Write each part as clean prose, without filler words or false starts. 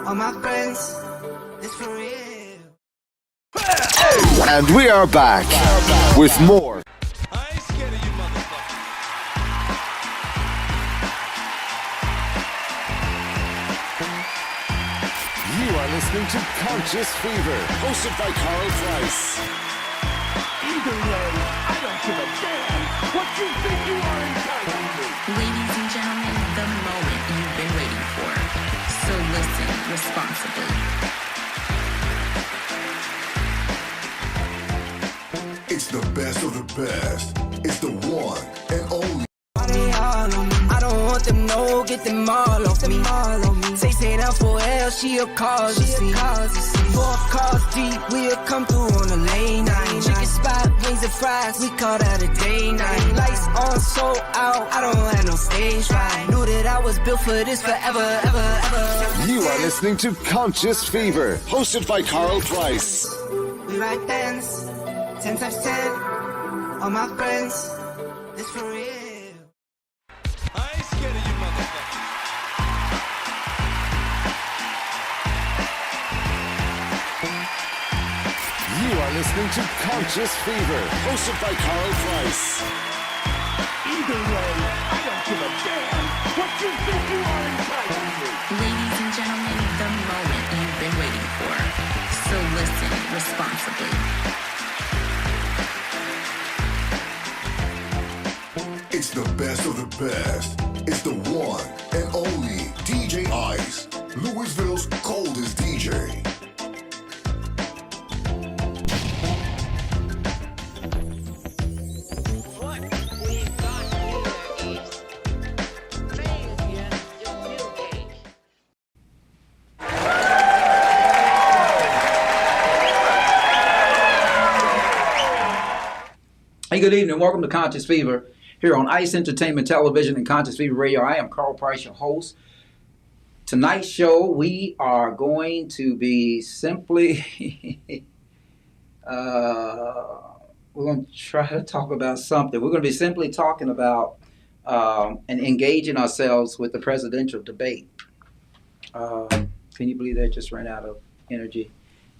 All my friends, it's for real. And we are back with more. I ain't scared of you, motherfucker. You are listening to Conscious Fever, hosted by Carl Price. Either way, I don't give a damn what you think you are entitled to. Ladies and gentlemen, the moment you've been waiting for. So listen responsibly. It's the best of the best. It's the one and only. I don't want them, no, get them all off me. Say down for hell, she'll cause you see. 4 cars deep, we'll come through on a lane night. Chicken spot, wings and fries, we call that a day night. Lights on, so out, I don't have no stage fright. Knew that I was built for this forever, ever, ever. You are listening to Conscious Fever, hosted by Carl Price. We ride bands, 10 times 10. All my friends, it's for real. I ain't scared of you, motherfucker. You are listening to Conscious Fever, hosted by Carl Price. Either way, I don't give a damn what you think you are entitled to. Ladies and gentlemen, the moment you've been waiting for. So listen responsibly. It's the best of the best. It's the one and only DJ Ice, Louisville's coldest DJ. What we've got here is transient Newgate. Hey, good evening. Welcome to Conscious Fever here on ICE Entertainment Television and Conscious Fever Radio. I am Carl Price, your host. Tonight's show, we are going to be simply, we're going to try to talk about something. We're going to be simply talking about and engaging ourselves with the presidential debate. Can you believe that just ran out of energy?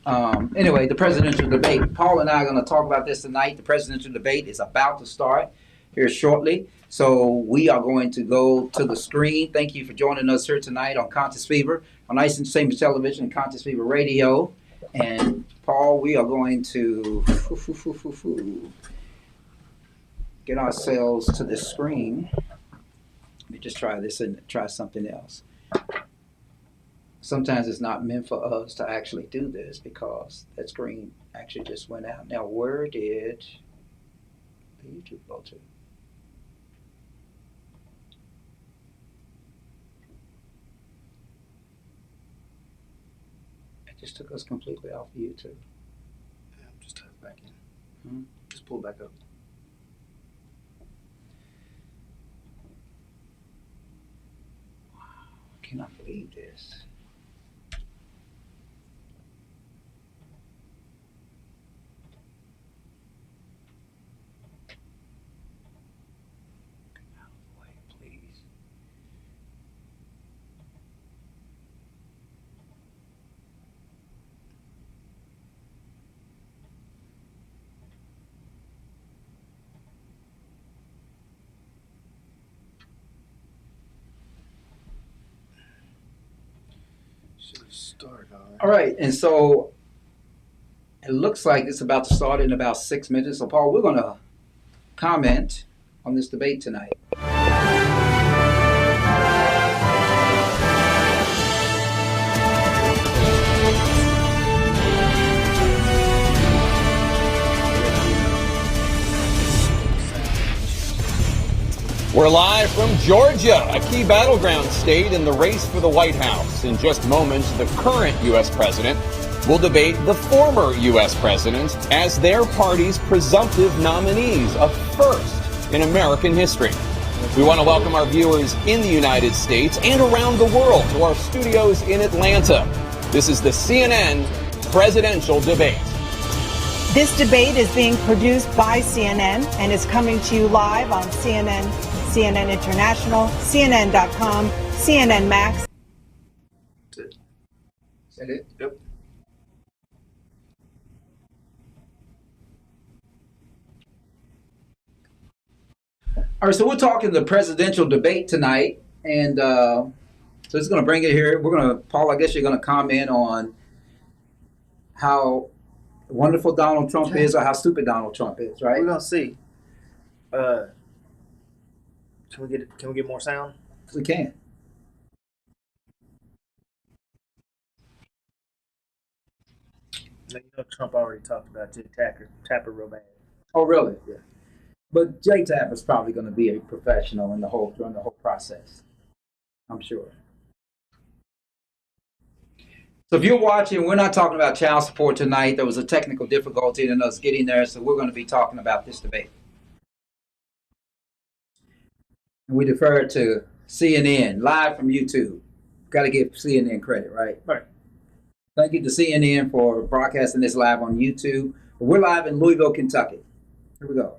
Anyway, the presidential debate. Paul and I are going to talk about this tonight. The presidential debate is about to start here shortly. So we are going to go to the screen. Thank you for joining us here tonight on Conscious Fever, on ICE Entertainment Television and Conscious Fever Radio. And Paul, we are going to get ourselves to the screen. Let me just try this and try something else. Sometimes it's not meant for us to actually do this because that screen actually just went out. Now, where did the YouTube go to? It just took us completely off of YouTube. Yeah, just type it back in. Just pull it back up. Wow, I cannot believe this. All right, and so it looks like it's about to start in about 6 minutes. So, Paul, we're going to comment on this debate tonight. We're live from Georgia, a key battleground state in the race for the White House. In just moments, the current U.S. president will debate the former U.S. president as their party's presumptive nominees, a first in American history. We want to welcome our viewers in the United States and around the world to our studios in Atlanta. This is the CNN presidential debate. This debate is being produced by CNN and is coming to you live on CNN, CNN International, CNN.com, CNN Max. Is that it? Yep. All right, so we're talking the presidential debate tonight, and so it's going to bring it here. We're going to, Paul, I guess you're going to comment on how wonderful Donald Trump is or how stupid Donald Trump is, right? We're gonna see. Can we get more sound? We can. You know, Trump already talked about Jay Tapper real bad. Oh, really? Yeah. But Jay Tapper's probably going to be a professional during the whole process. I'm sure. So if you're watching, we're not talking about child support tonight. There was a technical difficulty in us getting there, so we're going to be talking about this debate. And we defer to CNN, live from YouTube. Got to give CNN credit, right? Right. Thank you to CNN for broadcasting this live on YouTube. We're live in Louisville, Kentucky. Here we go.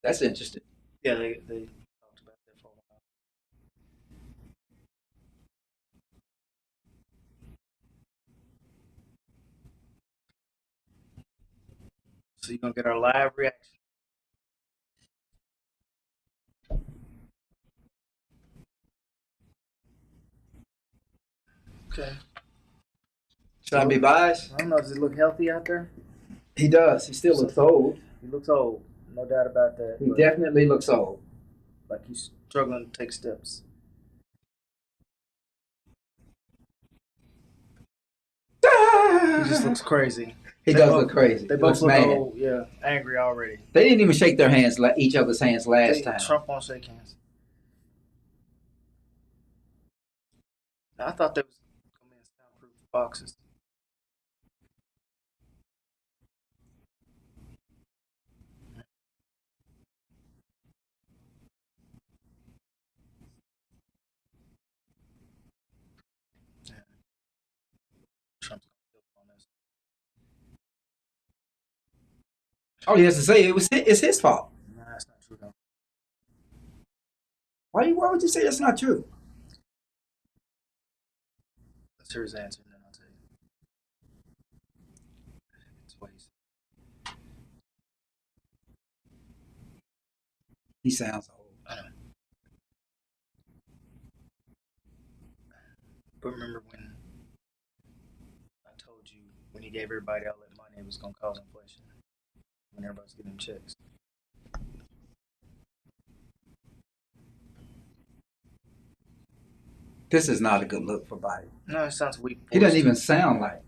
That's interesting. Yeah, they talked about that for a while. So you're gonna get our live reaction. Okay. Should I be biased? I don't know. Does it look healthy out there? He does. He still looks old. He looks old, no doubt about that. He definitely looks old. Like he's struggling to take steps. He just looks crazy. He does look crazy. They He both looks look mad. old, yeah, angry already. They didn't even shake their hands, each other's hands last time. Trump won't shake hands. Now, I thought there was going to be soundproof boxes. Yeah. Trump's going to kill on this. All he has to say it's his fault. Nah, that's not true though. Why would you say that's not true? Let's hear his answer and then I'll tell you. It's what he said. He sounds old. I know. But remember when I told you when he gave everybody all that money, it was going to cause inflation when everybody's getting them checks. This is not a good look for Biden. No, it sounds weak. He doesn't even sound like.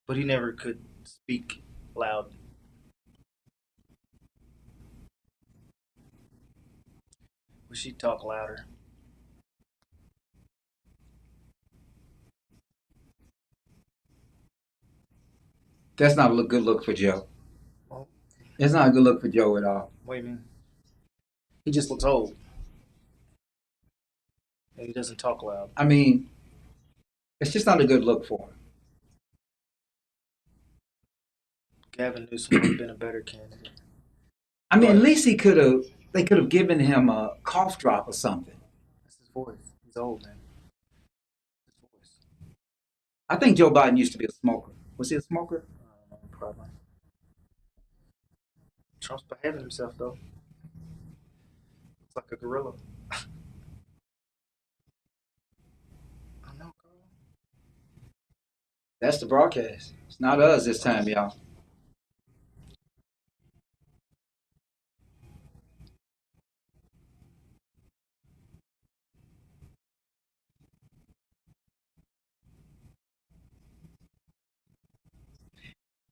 But he never could speak loud. Wish he'd talk louder. That's not a good look for Joe. Well, It's not a good look for Joe at all. what do you mean? He just looks old. And he doesn't talk loud. I mean, it's just not a good look for him. Gavin Newsom would have been a better candidate. I mean, at least they could have given him a cough drop or something. That's his voice. He's old, man. His voice. I think Joe Biden used to be a smoker. Was he a smoker? I don't know, probably. Trump's behaving himself, though. Looks like a gorilla. I know, Carl. That's the broadcast. It's not us this time, y'all.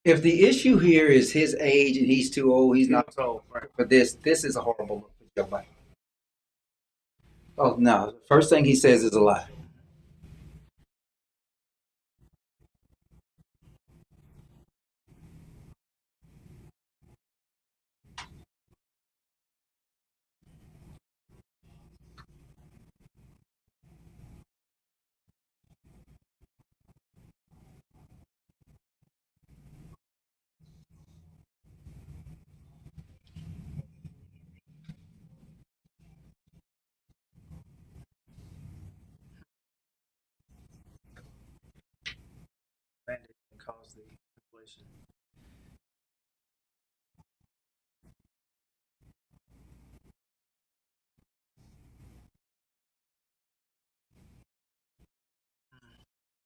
If the issue here is his age and he's too old, he's not old, right? for this. This is a horrible look for Joe Biden. Oh no! The first thing he says is a lie. inflation.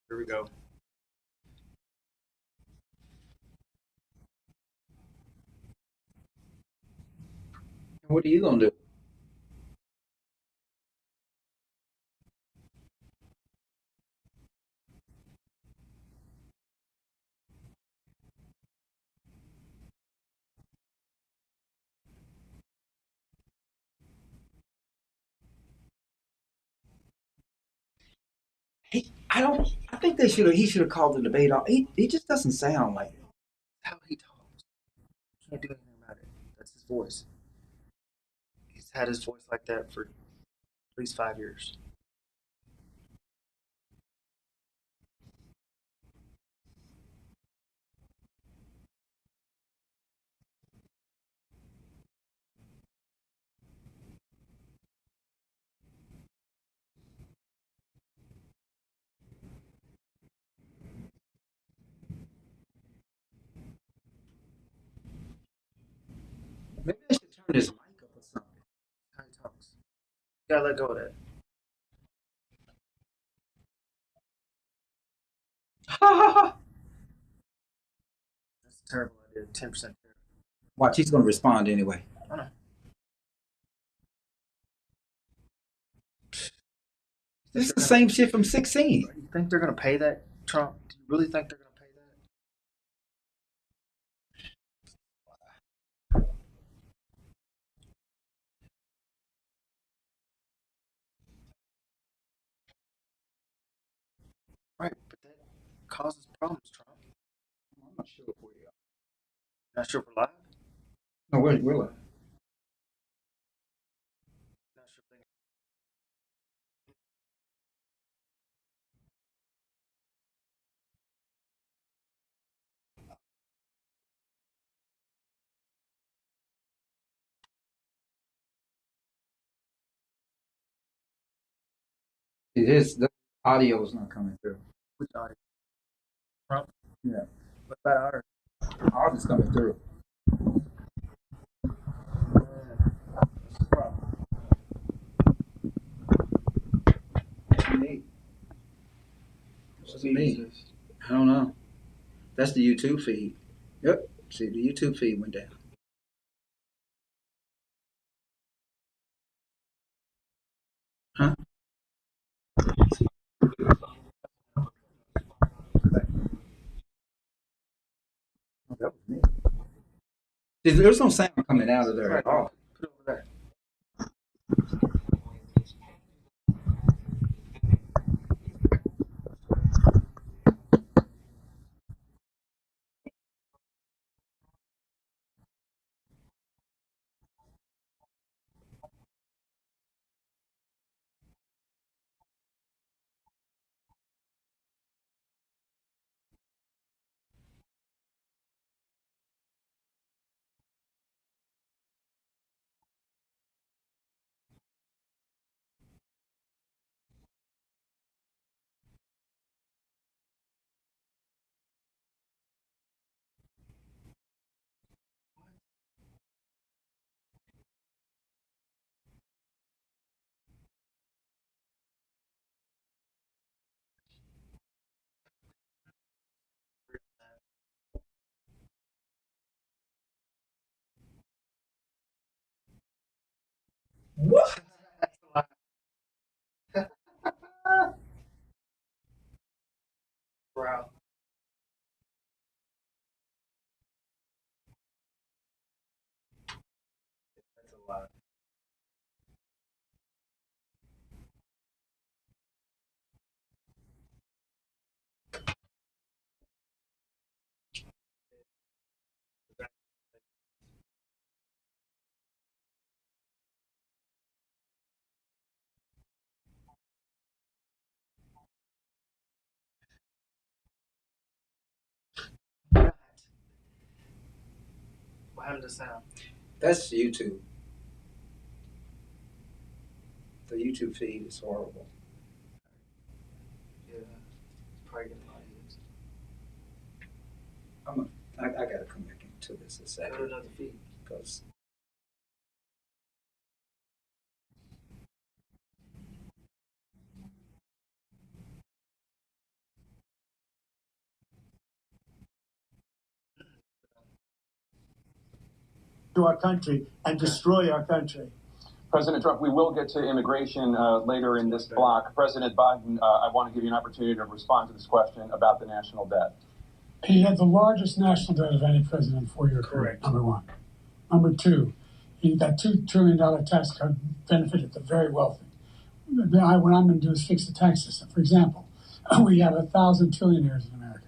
Here we go. What are you gonna do? I think he should have called the debate off. He just doesn't sound like it. How he talks. Can't do anything about it. That's his voice. He's had his voice like that for at least 5 years. Maybe I should turn his mic up or something. How he talks. You gotta let go of that. That's a terrible idea. 10% tariff. Watch, he's gonna respond anyway. I know. This is the same shit from 16. You think they're gonna pay that, Trump? Do you really think they're gonna pay that? Right, but that causes problems, Trump. I'm not sure if we are. Not sure if we're live. No, we're live. Not sure if they. The audio is not coming through. Which audio? Trump? Yeah. What about ours? Ours is coming through. That's the problem. What's it mean? I don't know. That's the YouTube feed. Yep. See, the YouTube feed went down. Huh? Oh, that was me. See, there's no sound coming out of there at all. Put it over there. What? That's a lie. Wow. That's a lie. What happened to sound? That's YouTube. The YouTube feed is horrible. Yeah. It's probably getting audience. I gotta come back into this a Go to second another feed. because. To our country and destroy our country. President Trump, we will get to immigration later in this block. President Biden, I want to give you an opportunity to respond to this question about the national debt. He had the largest national debt of any president in 4-year career, number one. Number two, that $2 trillion tax cut benefited the very wealthy. What I'm going to do is fix the tax system. For example, we have 1,000 trillionaires in America.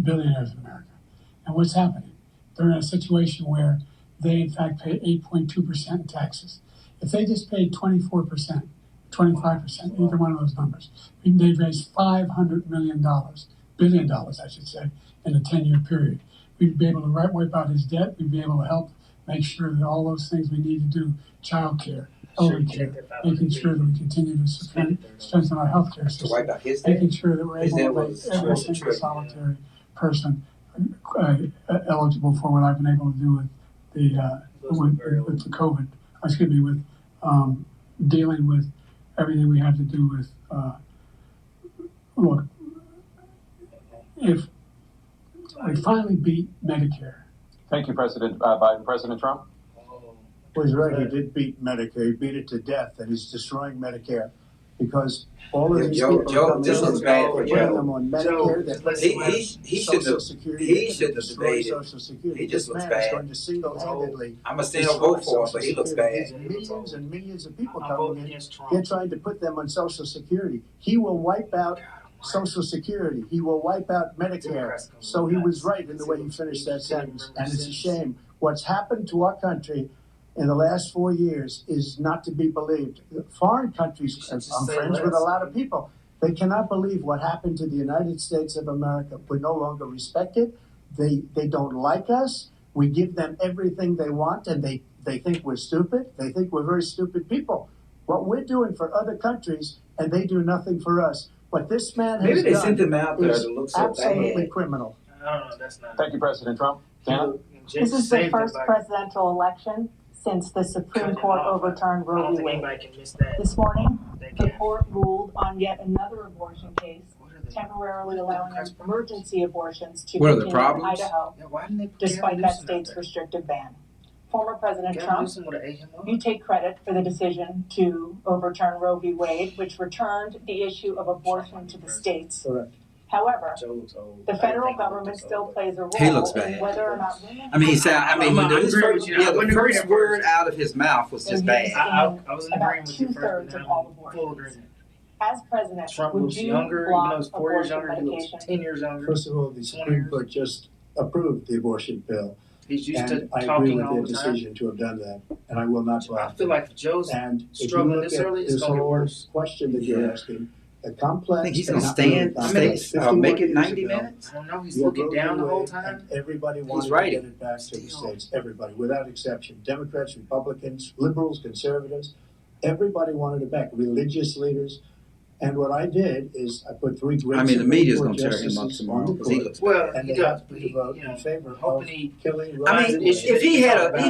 Billionaires in America. And what's happening? They're in a situation where they, in fact, pay 8.2% in taxes. If they just paid 24%, 25%, either one of those numbers, they'd raise $500 billion, I should say, in a 10-year period. We'd be able to wipe out his debt. We'd be able to help make sure that all those things we need to do, child care, elder care, making sure that we continue to strengthen our healthcare system, making sure that we're able to make every single solitary person eligible for what I've been able to do with the COVID, with dealing with everything we have to do with, look, if we finally beat Medicare. Thank you, President Biden. President Trump? Well, he's right. He did beat Medicare. He beat it to death, and he's destroying Medicare because all of these people Joe, this looks bad for Joe. Them on Medicare, He should have debated. Social Security. He just This looks man bad. is going to single-handedly. I'm gonna still vote for him, but he looks bad. Millions and millions of people coming in. They're trying to put them on Social Security. He will wipe out Social Security. He will wipe out Medicare. So he was right in the way he finished that sentence, and it's a shame. What's happened to our country in the last 4 years is not to be believed. Foreign countries, I'm friends with a lot of people, they cannot believe what happened to the United States of America. We're no longer respected. They don't like us. We give them everything they want, and they think we're stupid. They think we're very stupid people. What we're doing for other countries, and they do nothing for us. What this man Maybe has they done sent him out there is to look so absolutely bad. criminal. No, that's not. Thank you, President Trump. Dana? This is the first presidential election since the Supreme Court overturned Roe v. Wade. This morning, the court ruled on yet another abortion case, temporarily allowing emergency abortions to What are the continue in problems? Idaho, despite that state's restrictive ban. Former President Trump, you take credit for the decision to overturn Roe v. Wade, which returned the issue of abortion to the states. Correct. However, the federal government still plays a role He looks in bad. whether or not women. I mean, his agree first, with you. I wouldn't agree first at word first. out of his mouth was just bad. I was in about agreement with you first, 2/3 but of now all I'm full abortions. agreement. As president, Trump would looks you younger, even though block he's 4 years abortion younger, he looks medication? 10 years younger. First of all, the Supreme Court just approved the abortion bill. He's used to And I agree talking with all their the time. decision to have done that, and I will not I block feel it. like if Joe's And if you struggling look this at early, it's this gonna get whole worse. question that you're asking, the complex. I think he's and gonna not really stand, complex. stay, 51 make it years 90 ago, minutes. I don't know, he's you looking wrote down the your whole way, time. and everybody wanted to writing. get it back to the states. Everybody, without exception. Democrats, Republicans, liberals, conservatives, everybody wanted it back. Religious leaders. And what I did is I put 3 great I mean, the Supreme media's Court gonna tear him up justices tomorrow on the because he court, looks Well, and he they does, have but to he, vote you in know, favor hoping of he. killing. I mean, if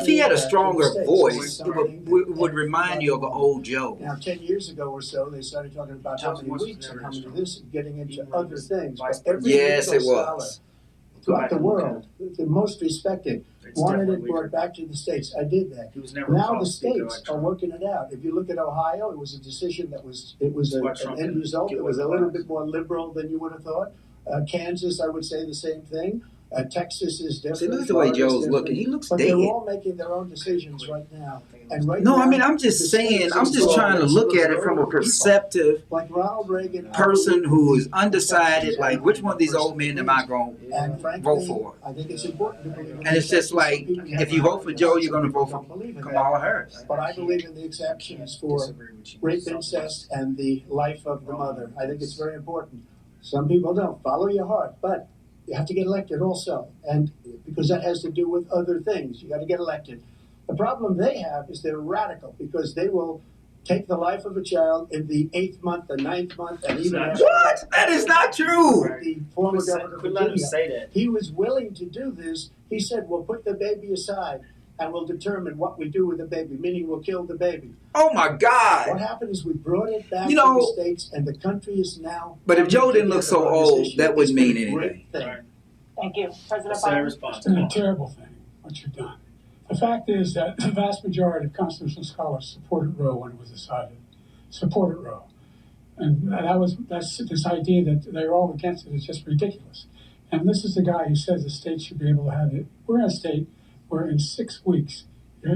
he had a stronger States. voice, it would remind you of an old Joe. Now, 10 years ago or so, they started talking about how many weeks and how many this, and getting into other things. But every Yes, legal it was. scholar throughout the world, the most respected, wanted it brought back to the states. I did that. He was never Now called the speaker states like are Trump. working it out. If you look at Ohio, it was a decision that was That's why an Trump end didn't result. get It was what a he little wants. bit more liberal than you would have thought. Kansas, I would say the same thing. Texas is different. See, look at the way Florida's Joe's different. looking. He looks But dead. they're all making their own decisions right now. And right No, now, I mean, I'm just the saying, states I'm are just trying to all look at it from a people. perceptive Like Ronald Reagan, person who is undecided, like, which one of these old men am I going to and frankly, vote for? I think it's important to believe in And it's just like, Some people if you vote for Joe, you're going to vote for don't believe in that. Kamala Harris. But I believe in the exceptions for rape, incest, and the life of the mother. I think it's very important. Some people don't. Follow your heart, but you have to get elected also, and because that has to do with other things. You got to get elected. The problem they have is they're radical because they will take the life of a child in the 8th month, the 9th month, and even after. What? That is not true. The former governor of Quit letting him Virginia, say that. he was willing to do this. He said, we'll put the baby aside and we'll determine what we do with the baby, meaning we'll kill the baby. Oh my God. What happened is we brought it back You to know, the states, and the country is now. But if Joe didn't look so together on this old, issue. that wouldn't It's mean been a great anything. thing. Thank you. President That's their Biden. response. It's been a terrible thing, what you've done. The fact is that the vast majority of constitutional scholars supported Roe when it was decided. Supported Roe. And that's this idea that they're all against it is just ridiculous. And this is the guy who says the state should be able to have it. We're in a state where in 6 weeks, you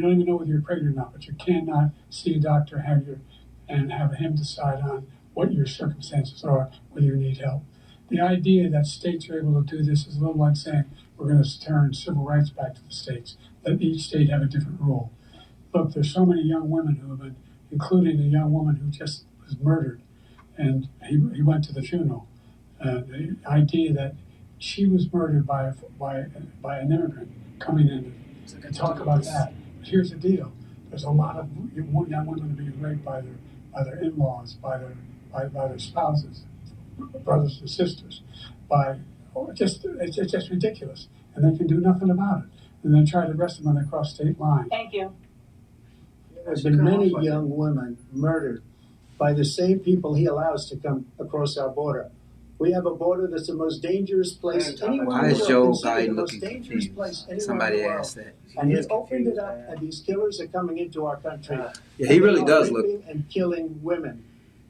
don't even know whether you're pregnant or not, but you cannot see a doctor and have him decide on what your circumstances are, whether you need help. The idea that states are able to do this is a little like saying we're going to turn civil rights back to the states, let each state have a different rule. Look, there's so many young women who have been, including a young woman who just was murdered, and he went to the funeral. The idea that she was murdered by an immigrant coming in to talk about that. But here's the deal: there's a lot of young women being raped by their in-laws, by their spouses, brothers and sisters. It's just ridiculous, and they can do nothing about it. And they try to arrest them when they cross state lines. Thank you. There's been many young women murdered by the same people he allows to come across our border. We have a border that's the most dangerous place anywhere Why in is the Joe world. Biden The most looking dangerous confused? place anywhere Somebody in the world. asked that. And he opened it up, and these killers are coming into our country. Yeah, he really And they are does look. raping and killing women.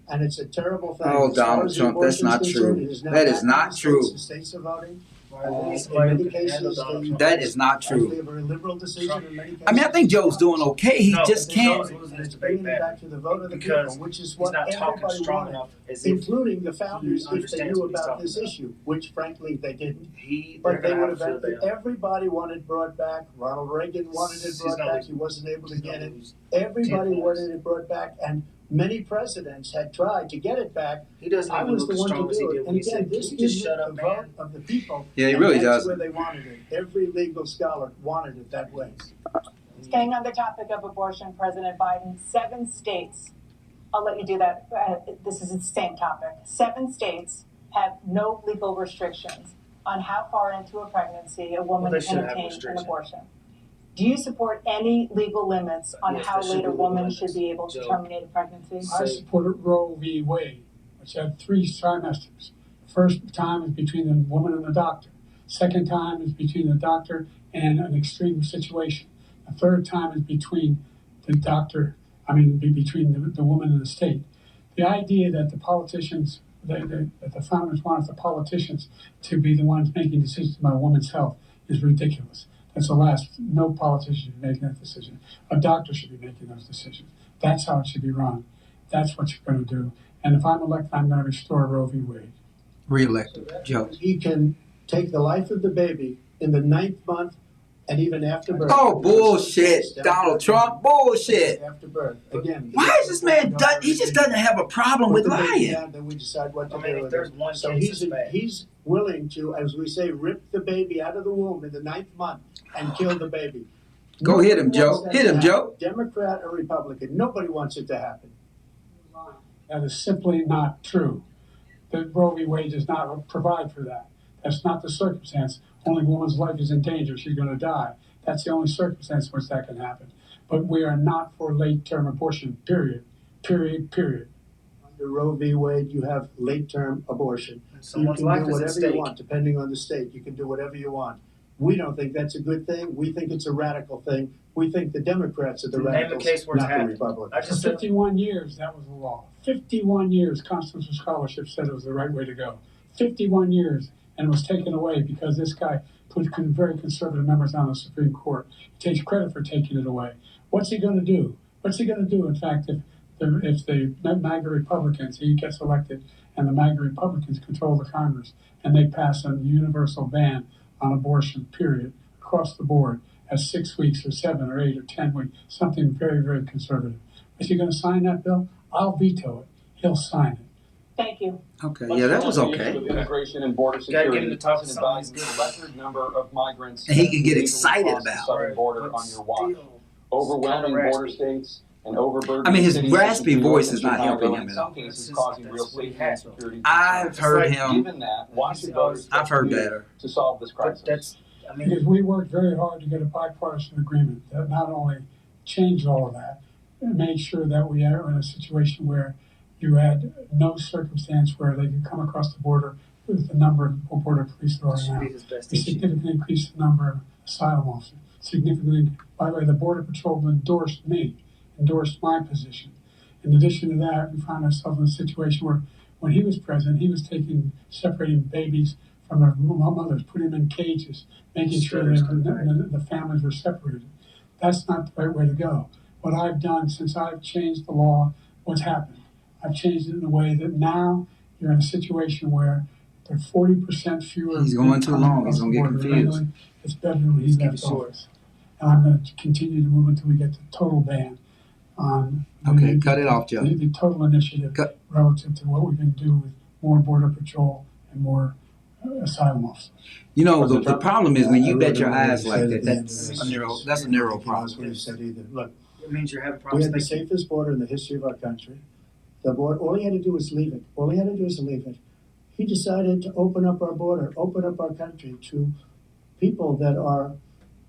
And it's a terrible thing. Oh, As far Donald as Trump, that's abortion's not concerned, true. it is now That is back in not the true. states. The states are voting. In Somebody many who can handle cases, Donald they Trump. That is not actually true. a very liberal decision in many cases. I mean, I think Joe's doing okay. He No, just but can't. Joe's losing this Bringing debate it back back to the vote of the because people, which is he's what not talking everybody strong wanted, enough as if including the founders if they understands knew what he's about talking this about. issue, which frankly they didn't. they're But they gonna would have have to had everybody wanted brought back. Ronald Reagan wanted it He's brought gonna back. lose. He wasn't able to He's get gonna it. lose. Everybody 10 wanted points. it brought back, and many presidents had tried to get it back. He doesn't I even was look the as one strong to as he do did it. when And he said, again, "Can this you just is shut the up, vote man?" of the people. Yeah, he and really that's doesn't. where they wanted it. Every legal scholar wanted it that way. Staying on the topic of abortion, President Biden, 7 states, I'll let you do that. This is the same topic. 7 states have no legal restrictions on how far into a pregnancy a woman Well, they can should have obtain an restrictions. abortion. Do you support any legal limits on Yes, how there should late a be legal woman limits. should be able to Joe. terminate a pregnancy? I supported Roe v. Wade, which had 3 trimesters. First time is between the woman and the doctor. Second time is between the doctor and an extreme situation. The third time is between the doctor, between the woman and the state. The idea that the politicians, that the founders wanted the politicians to be the ones making decisions about a woman's health is ridiculous. That's the last. No politician should be making that decision. A doctor should be making those decisions. That's how it should be run. That's what you're going to do. And if I'm elected, I'm going to restore Roe v. Wade. Re-elected, Joe. He can take the life of the baby in the 9th month and even after birth. Oh, bullshit. Donald Trump, bullshit. After birth. Again. Why is this man done? He just doesn't have a problem with Put the baby lying. down, then we decide what to do if with there's it. one So case, it's bad. he's willing to, as we say, rip the baby out of the womb in the 9th month and kill the baby. Go hit him, Nobody Joe. wants that Hit to him, happen. Joe. Democrat or Republican, nobody wants it to happen. That is simply not true. The Roe v. Wade does not provide for that. That's not the circumstance. Only woman's life is in danger. She's going to die. That's the only circumstance in which that can happen. But we are not for late-term abortion, period. Period, period. Under Roe v. Wade, you have late-term abortion. You Someone's can life do is at whatever you stake. want, depending on the state. You can do whatever you want. We don't think that's a good thing. We think it's a radical thing. We think the Democrats are the Name a radicals, case where it's not the happened. Republicans. I For just said 51 years, that was the law. 51 years, constitutional scholarship said it was the right way to go. 51 years, and it was taken away because this guy put very conservative members on the Supreme Court. He takes credit for taking it away. What's he going to do? What's he going to do, in fact, if the MAGA Republicans, he gets elected, and the MAGA Republicans control the Congress, and they pass a universal ban on abortion, period, across the board, at 6 weeks or 7 or 8 or 10 weeks, something very, very conservative. Is he going to sign that bill? I'll veto it. He'll sign it. Thank you. Okay, yeah, that was okay. With immigration and border Gotta get security, him to talk to President someone who's Biden's good. record number of migrants And he can get illegally excited crossed the about. southern border on your watch. Overwhelming border states and overburdened. I mean, his cities such as raspy New York voice and is not Chicago, helping and him in at some all. cases causing real safety and security I've concerns. heard him. Given that, why should voters I've heard better. to solve this crisis? That's, I mean, Because we worked very hard to get a bipartisan agreement that not only changed all of that, it made sure that we are in a situation where you had no circumstance where they could come across the border with the number of border police that are should now. be his best We issue. significantly increased the number of asylum officers. Significantly, by the way, the Border Patrol endorsed my position. In addition to that, we found ourselves in a situation where when he was president, he was separating babies from their mothers, putting them in cages, making sure that the families were separated. That's not the right way to go. What I've done since I've changed the law, what's happened? I've changed it in a way that now you're in a situation where there are 40% fewer. He's going too long. He's across gonna the get border confused. legally. It's better than when he left office. And I'm going to continue to move until we get the total ban on. Okay, cut it off, Joe. The total initiative relative to what we can do with more border patrol and more asylum officers. You know, the problem is when you bet your eyes like that, that's a neuro problem. What he said either. Look, it means you're having we problems had the thinking. safest border in the history of our country. The border, all he had to do was leave it. All he had to do was leave it. He decided to open up our border, open up our country to people that are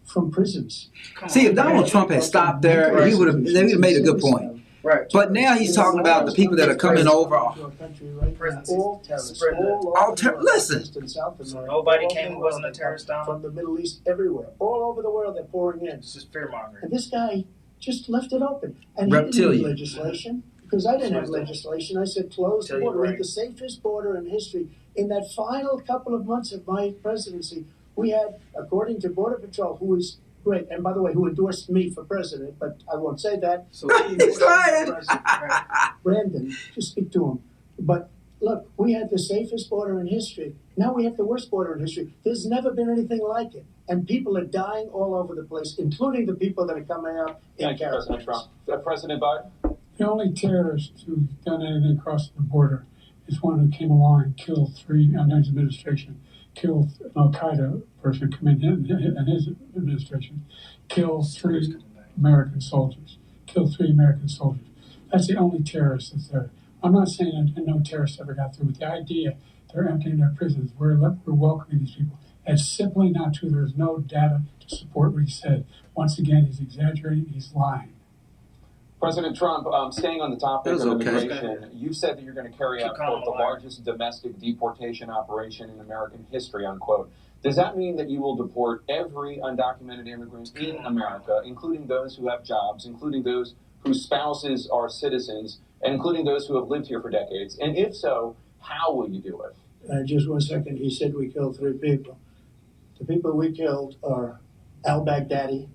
from prisons. See, if Donald Trump had stopped there, he would have made a good point. Right. But now he's talking about the people that are coming over. Listen. Nobody came who wasn't a terrorist down. From the Middle East, everywhere. All over the world, they're pouring in. It's just fear mongering. And this guy just left it open. And he didn't Reptilian. need legislation, because I didn't have legislation. I said close the border. We had the safest border in history. In that final couple of months of my presidency, we had, according to Border Patrol, who was great, and by the way, who endorsed me for president, but I won't say that. So He's lying. Brandon, just speak to him. But look, we had the safest border in history. Now we have the worst border in history. There's never been anything like it. And people are dying all over the place, including the people that are coming out in Thank you, President Trump. President Biden? The only terrorist who's done anything crossing the border is one who came along and killed three, under his administration, killed an Al-Qaeda person coming in his administration, killed three American soldiers. That's the only terrorist that's there. I'm not saying that no terrorists ever got through, but the idea they're emptying their prisons, we're welcoming these people. That's simply not true. There's no data to support what he said. Once again, he's exaggerating, he's lying. President Trump, staying on the topic of okay. immigration, you said that you're going to carry out, quote, the largest domestic deportation operation in American history, unquote. Does that mean that you will deport every undocumented immigrant in America, including those who have jobs, including those whose spouses are citizens, and including those who have lived here for decades? And if so, how will you do it? Just 1 second. He said we killed three people. The people we killed are al-Baghdadi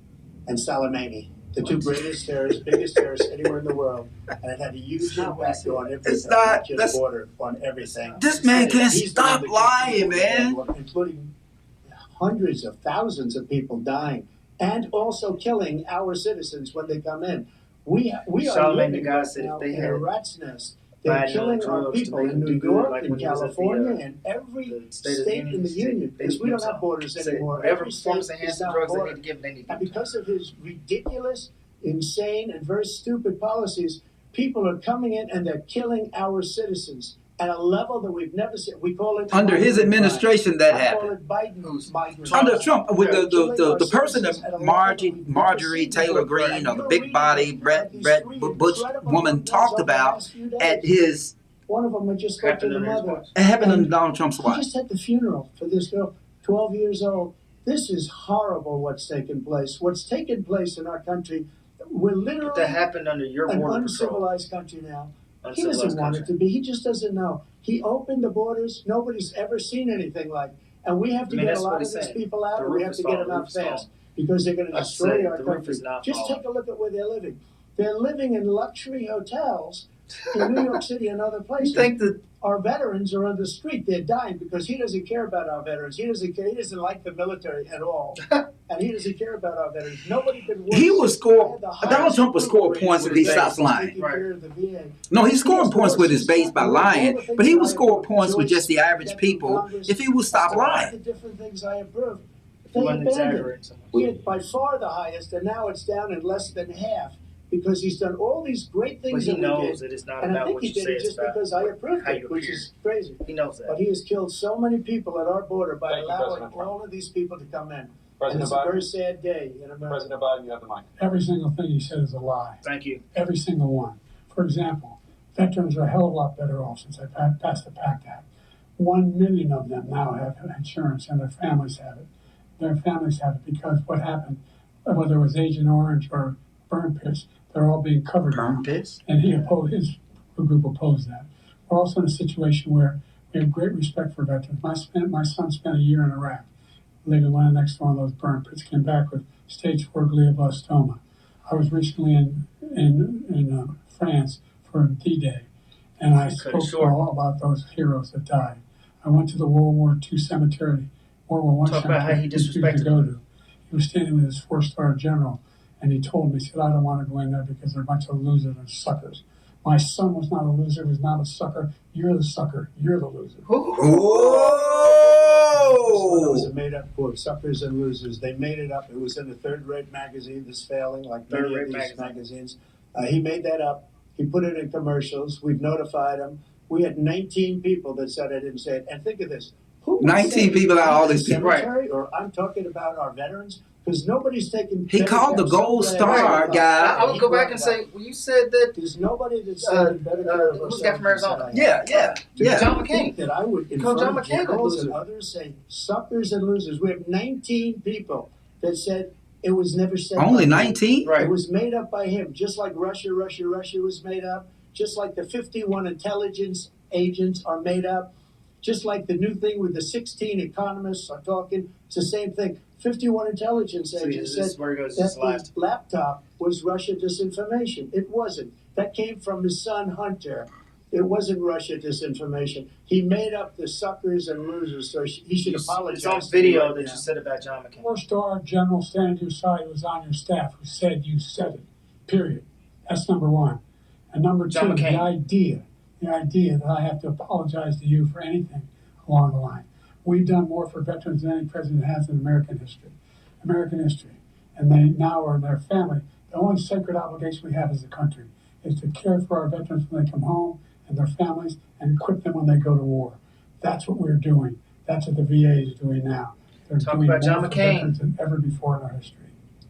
and Soleimani, the two greatest terrorists, biggest terrorists anywhere in the world, and it had a huge impact on everything, not just border, on everything. This man can't He's stop the one lying, that man. including hundreds of thousands of people dying, and also killing our citizens when they come in. We are living right now in a rat's nest. They're killing our people in New York, in California, and every state in the union, because we don't have borders anymore. Every state is now border. And because of his ridiculous, insane, and very stupid policies, people are coming in and they're killing our citizens at a level that we've never seen. We call it Under his administration, that I call happened. it Biden's migrant. Under Trump, with the Killing person our that citizens at a level that we've never Marjorie seen Taylor before. Greene, And or the you're big reading body about these Brett three Butch incredible woman videos talked over the about last few days. at his, One of them I just spoke to the mother. it happened under Donald Trump's He wife. just had the funeral for this girl, 12 years old. This is horrible what's taken place. What's taken place in our country, we're literally That happened under your an border patrol. uncivilized country now. He Uncivilized doesn't want it country. to be. He just doesn't know. He opened the borders. Nobody's ever seen anything like. And we have to I mean, get a that's lot what of he's these saying. people out, The and we roof have is to get falling. them The out roof is falling. fast because they're going to That's destroy it. our The roof country. is not Just falling. take a look at where they're living. They're living in luxury hotels in New York City and other places. You think that Our veterans are on the street. They're dying because he doesn't care about our veterans. He doesn't care. He doesn't like the military at all. And he doesn't care about our veterans. Nobody could work. he will score, Donald Trump will score points if he stops lying. No, he's scoring points with his base by lying, but he will score points with just the average people if he will stop lying. The different things I approved. You They want to abandoned. exaggerate so much. We had by far the highest, and now it's down in less than half. because he's done all these great things But he that we knows did. that it's not And I about think what he you did say, it it's just about because I approved how it, you which appear. is crazy. He knows that. But he has killed so many people at our border by Thank you, allowing President Trump. all of these people to come in. And President it's a Biden. very sad day in America. President Biden, you have the mic. Every single thing he said is a lie. Thank you. Every single one. For example, veterans are a hell of a lot better off since I passed the PACT Act. 1 million of them now have insurance, and their families have it. Their families have it because what happened, whether it was Agent Orange or burn pits, they're all being covered now. Burn pits? And he opposed, his group opposed that. We're also in a situation where we have great respect for veterans. My son spent a year in Iraq, living one next to one of those burn pits, came back with stage 4 glioblastoma. I was recently in France for D-Day, and I spoke all about those heroes that died. I went to the World War II cemetery, World War I Talk about how cemetery he he used to disrespected go to. He was standing with his 4-star general, and he told me, he said, I don't want to go in there because they're a bunch of losers and suckers. My son was not a loser, was not a sucker. You're the sucker. You're the loser. It was a made-up quote, suckers and losers. They made it up. It was in a third-rate magazine that's failing, like many of these magazines. He made that up. He put it in commercials. We've notified him. We had 19 people that said I didn't say it. And think of this. Who 19 people out of all these people. cemetery, or I'm talking about our veterans, because nobody's taking. He called the Gold Star guy. I would go back and say, well, you said that. There's nobody that's better care of who's the guy from Arizona? Yeah. I John McCain. think that I would, in Call front John of McCain a generals loser. and others, say suckers and losers. We have 19 people that said it was never said. Only by him. 19? It was made up by him, just like Russia was made up, just like the 51 intelligence agents are made up, just like the new thing with the 16 economists are talking. It's the same thing. 51 intelligence agents said that the laptop was Russia disinformation. It wasn't. That came from his son Hunter. It wasn't Russia disinformation. He made up the suckers and losers, so he should apologize. It's on video that you said about John McCain. 4-star general standing to your side who was on your staff who said you said it. Period. That's number one. And number John two, McCain. the idea that I have to apologize to you for anything along the line. We've done more for veterans than any president has in American history. And they now are in their family. The only sacred obligation we have as a country is to care for our veterans when they come home and their families and equip them when they go to war. That's what we're doing. That's what the VA is doing now. They're Talk doing about more John for McCain. veterans than ever before in our history.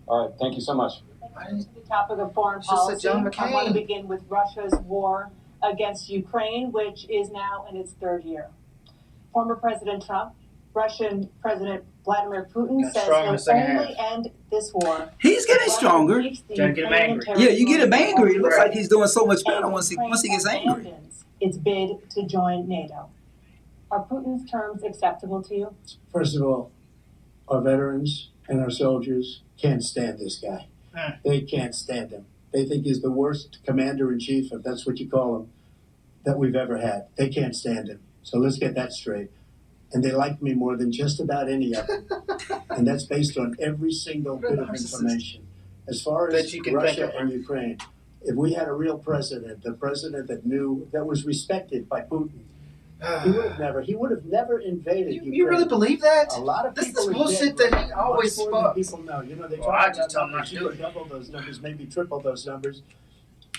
All right, thank you so much. To the topic of foreign Just said policy, John I McCain. want to begin with Russia's war against Ukraine, which is now in its 3rd year. Former President Trump, Russian President Vladimir Putin Got says strong in the he'll second only end this war. He's getting stronger. Keeps the Trying to get him Ukrainian angry. Yeah, you get him territory angry. It looks off like he's doing so much and better once he gets Ukraine angry. abandons its bid to join NATO. Are Putin's terms acceptable to you? First of all, our veterans and our soldiers can't stand this guy. They can't stand him. They think he's the worst commander-in-chief, if that's what you call him, that we've ever had. They can't stand him. So let's get that straight. And they like me more than just about any of them. And that's based on every single bit of information. As far as Russia and Ukraine, if we had a real president, the president that knew, that was respected by Putin, he would have never invaded Ukraine. You really believe that? A lot of This people is are bullshit dead that he much always more than fucks. people know. You know, they Well, talk I about just tell him not numbers. to He do could it. double those numbers, maybe triple those numbers.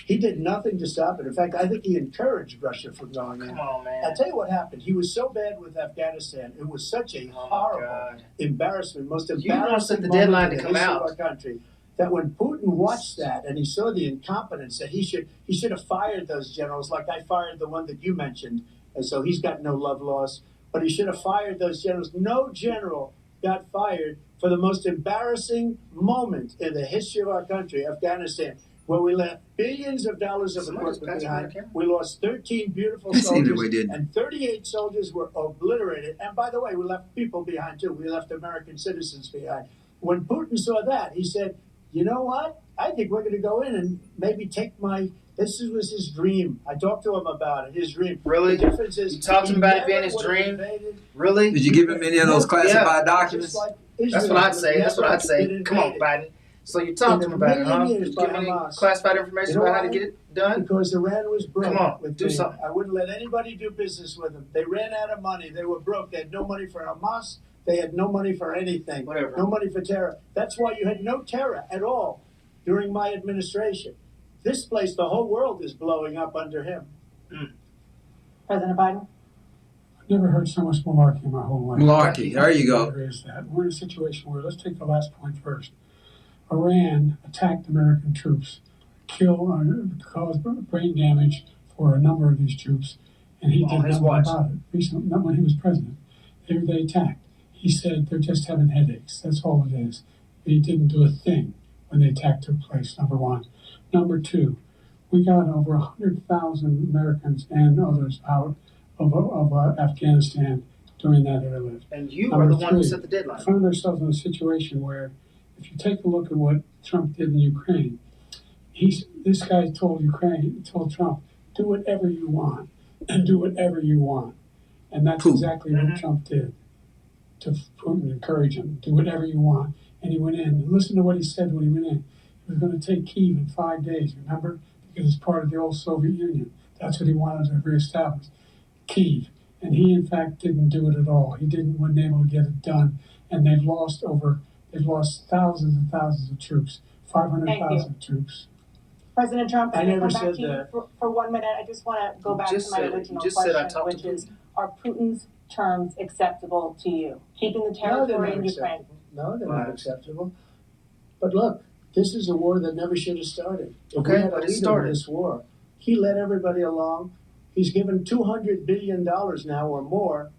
He did nothing to stop it. In fact, I think he encouraged Russia from going in. Come on, man. I'll tell you what happened. He was so bad with Afghanistan. It was such a horrible embarrassment, most You embarrassing announced that the moment deadline in to the come history out. of our country. That when Putin watched that and he saw the incompetence, that he should have fired those generals, like I fired the one that you mentioned, and so he's got no love lost. But he should have fired those generals. No general got fired for the most embarrassing moment in the history of our country, Afghanistan, where we left billions of dollars of equipment behind. We lost 13 beautiful soldiers, and 38 soldiers were obliterated. And by the way, we left people behind too. We left American citizens behind. When Putin saw that, he said, you know what? I think we're going to go in and maybe take my... This was his dream. I talked to him about it, his dream. Really? The difference is... You talked to him about it being his dream? Really? Did you give him any of those classified documents? That's what I'd say. That's what I'd say. Come on, Biden. So you talked to him about it, huh? Did you give any classified information about how to get it done? Because Iran was broke. Come on, with do me. something. I wouldn't let anybody do business with them. They ran out of money. They were broke. They had no money for Hamas. They had no money for anything. Whatever. No money for terror. That's why you had no terror at all during my administration. This place, the whole world is blowing up under him. President Biden? I've never heard so much malarkey in my whole life. Malarkey, there you go. There is that. We're in a situation where, let's take the last point first. Iran attacked American troops, caused brain damage for a number of these troops, and he did nothing about it. Recently, not when he was president. They attacked. He said they're just having headaches. That's all it is. He didn't do a thing when the attack took place, number one. Number two, we got over 100,000 Americans and others out of Afghanistan during that airlift. And you Number are the one who three, set the deadline. We found ourselves in a situation where, if you take a look at what Trump did in Ukraine, this guy told Trump, do whatever you want, and do whatever you want. And that's exactly what Trump did to Putin, encourage him, do whatever you want. And he went in. And listen to what he said when he went in. He was going to take Kyiv in 5 days, remember? Because it's part of the old Soviet Union. That's what he wanted to reestablish, Kyiv. And he, in fact, didn't do it at all. He wasn't able to get it done. And they've lost thousands and thousands of troops, 500,000 troops. President Trump, I I'm going never to come back said to you that. for 1 minute. I just want to go back to my original question, which is, are Putin's terms acceptable to you? Keeping the territory in Ukraine? No, they're not acceptable. But look, this is a war that never should have started. If Okay, we had a but it leader in started. this war, he led everybody along. He's given $200 billion now or more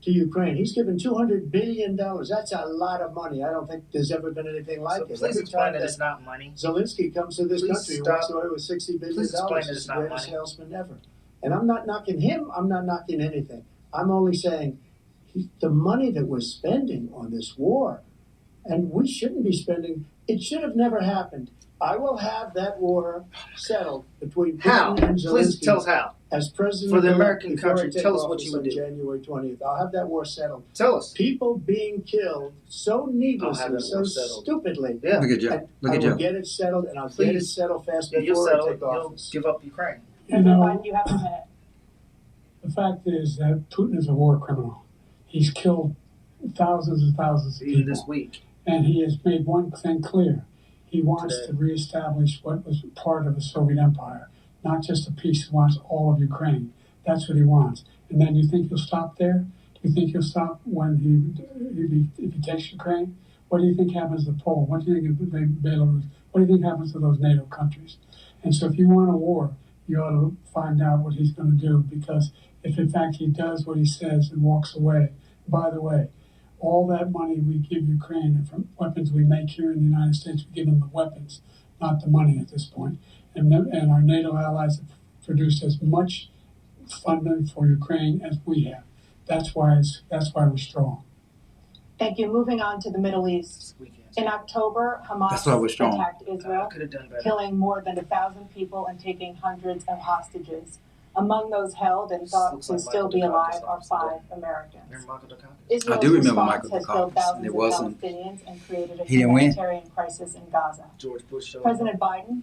to Ukraine. He's given $200 billion. That's a lot of money. I don't think there's ever been anything like it. Please Every explain time that it's not money. Zelensky comes to this Please country, he stop. walks away with $60 billion. Please explain that He's it's the not greatest money. salesman ever. And I'm not knocking him. I'm not knocking anything. I'm only saying the money that we're spending on this war, and we shouldn't be spending, it should have never happened. I will have that war settled between Putin How? and Zelensky. Please tell us how. As president For the of American before I country, take tell us what office you would on do. January 20th. I'll have that war settled. Tell us. People being killed so I'll have needlessly, that so war settled. stupidly. Yeah. Look at Joe. And Look I at will Joe. get it settled, and I'll get it Please. settled fast Yeah, you'll before settle. I take You'll office. give up Ukraine. You President know, Biden, you have a minute. the fact is that Putin is a war criminal. He's killed thousands and thousands of Even people. this week. And he has made one thing clear. He wants to reestablish what was part of the Soviet Empire, not just a piece. He wants all of Ukraine. That's what he wants. And then you think he'll stop there? Do you think he'll stop when if he takes Ukraine? What do you think happens to Poland? What do you think of Belarus? What do you think happens to those NATO countries? And so if you want a war, you ought to find out what he's going to do, because if in fact he does what he says and walks away, by the way, all that money we give Ukraine and from weapons we make here in the United States, we give them the weapons, not the money at this point. And our NATO allies have produced as much funding for Ukraine as we have. That's why we're strong. Thank you. Moving on to the Middle East. In October, That's why we're Hamas strong. attacked Israel, Could have done better. killing more than 1,000 people and taking hundreds of hostages. Among those held and thought Looks to like still Michael be alive Dukakis are on 5 Americans. Remember Michael Dukakis? Israel's I do remember response Michael has killed Dukakis, and thousands it of wasn't- Palestinians and created a He didn't win. humanitarian crisis in Gaza. George Bush showed President Biden,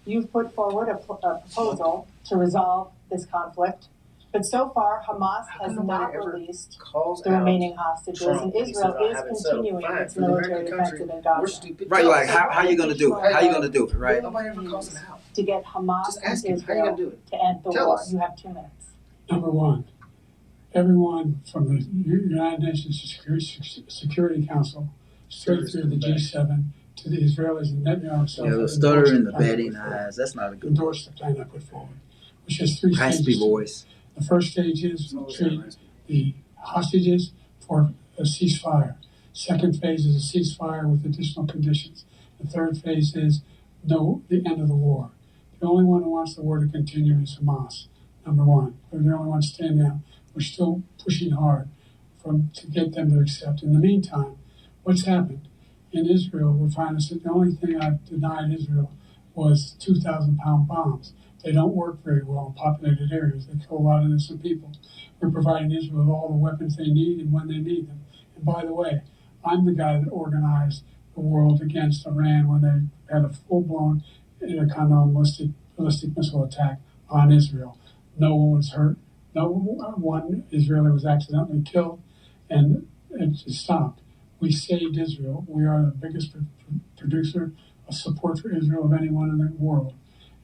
you've put forward a proposal to resolve this conflict, but so far Hamas has come not nobody ever released calls the out remaining hostages, Trump and when he Israel says, "I is have it settled." continuing Fine. its For the military American country, offensive in we're Gaza. stupid. Right, Tell like us. how you gonna do it? How you gonna do it, right? Nobody ever calls him out. To get Hamas Just and ask him, how you Israel gonna do it? to end the Tell war. us. You have 2 minutes. Number one, everyone from the United Nations Security Council, straight through the G7, to the Israelis and Netanyahu himself, Yeah, the have stutter endorsed in the plan I betting put forward. eyes. That's not a good Endorsed the plan I put forward, which has 3 raspy stages. voice. The first stage is always treat that the hostages for a ceasefire. Second phase is a ceasefire with additional conditions. The third phase is the end of the war. The only one who wants the war to continue is Hamas, number one. They're the only ones standing out. We're still pushing hard to get them to accept. In the meantime, what's happened? In Israel, we're finding that the only thing I've denied Israel was 2,000-pound bombs. They don't work very well in populated areas. They kill a lot of innocent people. We're providing Israel with all the weapons they need and when they need them. And by the way, I'm the guy that organized the world against Iran when they had a full-blown intercontinental ballistic missile attack on Israel. No one was hurt. No one Israeli was accidentally killed, and it stopped. We saved Israel. We are the biggest producer of support for Israel of anyone in the world.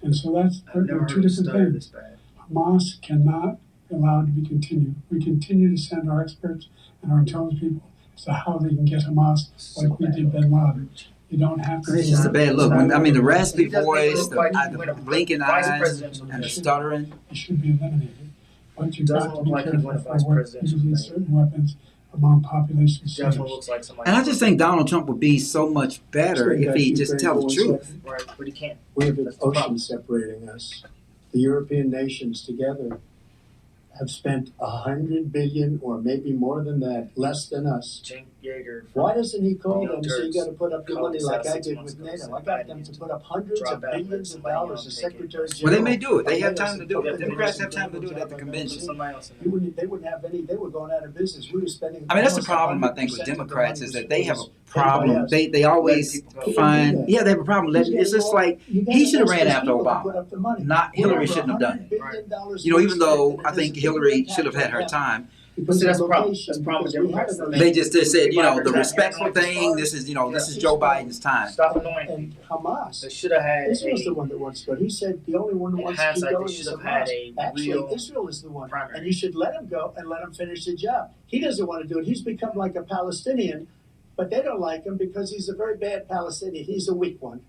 And so that's there are two different things. Hamas cannot be allowed to be continued. We continue to send our experts and our intelligence people as to how they can get Hamas like we did Bin Laden. You don't have to. It's just a bad look. I mean, the raspy voice, the blinking eyes, and the stuttering. It should be eliminated. But you've got to be careful for using certain weapons among population centers. And I just think Donald Trump would be so much better if he just tell the truth. Right, but he can't. We have an ocean separating us. The European nations together have spent $100 billion, or maybe more than that, less than us. Cenk Yeager. Why doesn't he call them and say you got to put up your money like I did with NATO? I got them to put up hundreds of billions of dollars as Secretary General. Well, they may do it. They have time to do it. Democrats have time to do it at the convention. They wouldn't have any. They were going out of business. We were spending. I mean, that's the problem I think with Democrats is that they have a problem. They always find they have a problem. It's just like he should have ran after Obama. Not Hillary shouldn't have done it. You know, even though I think Hillary should have had her time. Because that's the problem. That's the problem with Democrats. They just said, you know, the respectful thing. This is Joe Biden's time. Stop annoying and Hamas. They should have had. Israel is the one that wants to go. He said the only one who wants to keep going is Hamas. Actually, Israel is the one, and you should let him go and let him finish the job. He doesn't want to do it. He's become like a Palestinian, but they don't like him because he's a very bad Palestinian. He's a weak one.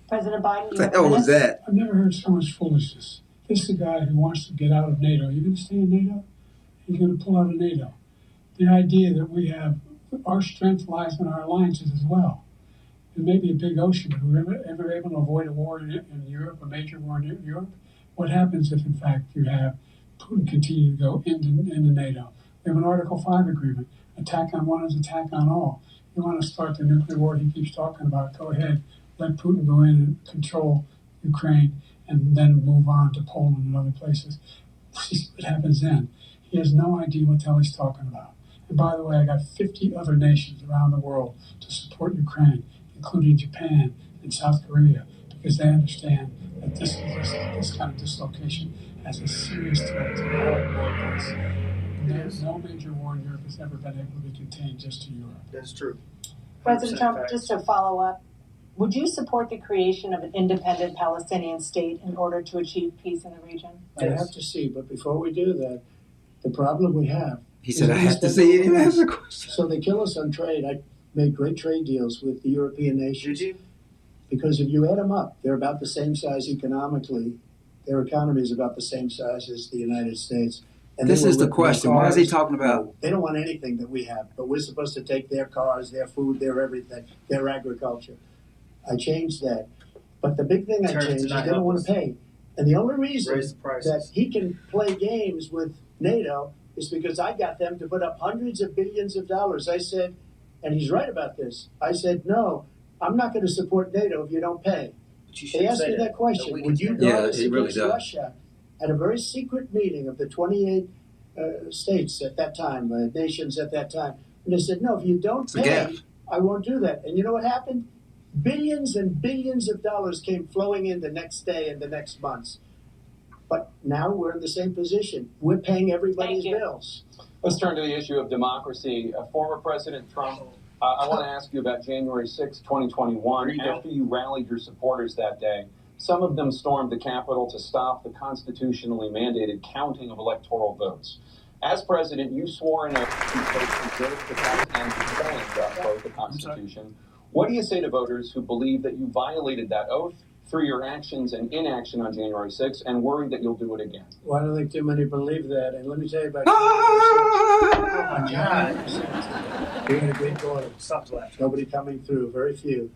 President Biden, what the hell was that? I've never heard so much foolishness. This is a guy who wants to get out of NATO. Are you going to stay in NATO? He's going to pull out of NATO. The idea that we have, our strength lies in our alliances as well. It may be a big ocean, but we're ever able to avoid a war in Europe, a major war in Europe? What happens if, in fact, you have Putin continue to go into NATO? We have an Article 5 agreement. Attack on one is attack on all. You want to start the nuclear war he keeps talking about, go ahead. Let Putin go in and control Ukraine and then move on to Poland and other places. See what happens then. He has no idea what the hell he's talking about. And by the way, I got 50 other nations around the world to support Ukraine, including Japan and South Korea, because they understand that this kind of dislocation has a serious threat to the whole world. No major war in Europe has ever been able to be contained just to Europe. That's true. President Trump, just to follow up, would you support the creation of an independent Palestinian state in order to achieve peace in the region? I have to see, but before we do that, the problem we have. He said, I have to see it. He didn't answer the question. So they kill us on trade. I made great trade deals with the European nations. Did you? Because if you add them up, they're about the same size economically. Their economy is about the same size as the United States. And this is the question. Why is he talking about? They don't want anything that we have, but we're supposed to take their cars, their food, their everything, their agriculture. I changed that. But the big thing I changed is they don't want to pay. And the only reason that he can play games with NATO is because I got them to put up hundreds of billions of dollars. I said, and he's right about this, I said, no, I'm not going to support NATO if you don't pay. They asked me that question. Would you go against Russia? At a very secret meeting of the 28 states at that time, nations at that time. And they said, no, if you don't pay, I won't do that. And you know what happened? Billions and billions of dollars came flowing in the next day and the next months. But now we're in the same position. We're paying everybody's bills. Let's turn to the issue of democracy. Former President Trump, I want to ask you about January 6, 2021. After you rallied your supporters that day, some of them stormed the Capitol to stop the constitutionally mandated counting of electoral votes. As president, you swore an oath to preserve the and defend both the Constitution. What do you say to voters who believe that you violated that oath through your actions and inaction on January 6th and worry that you'll do it again? Well, I don't think too many believe that. And let me tell you about January 6th. We had a great quarter. Nobody coming through, very few.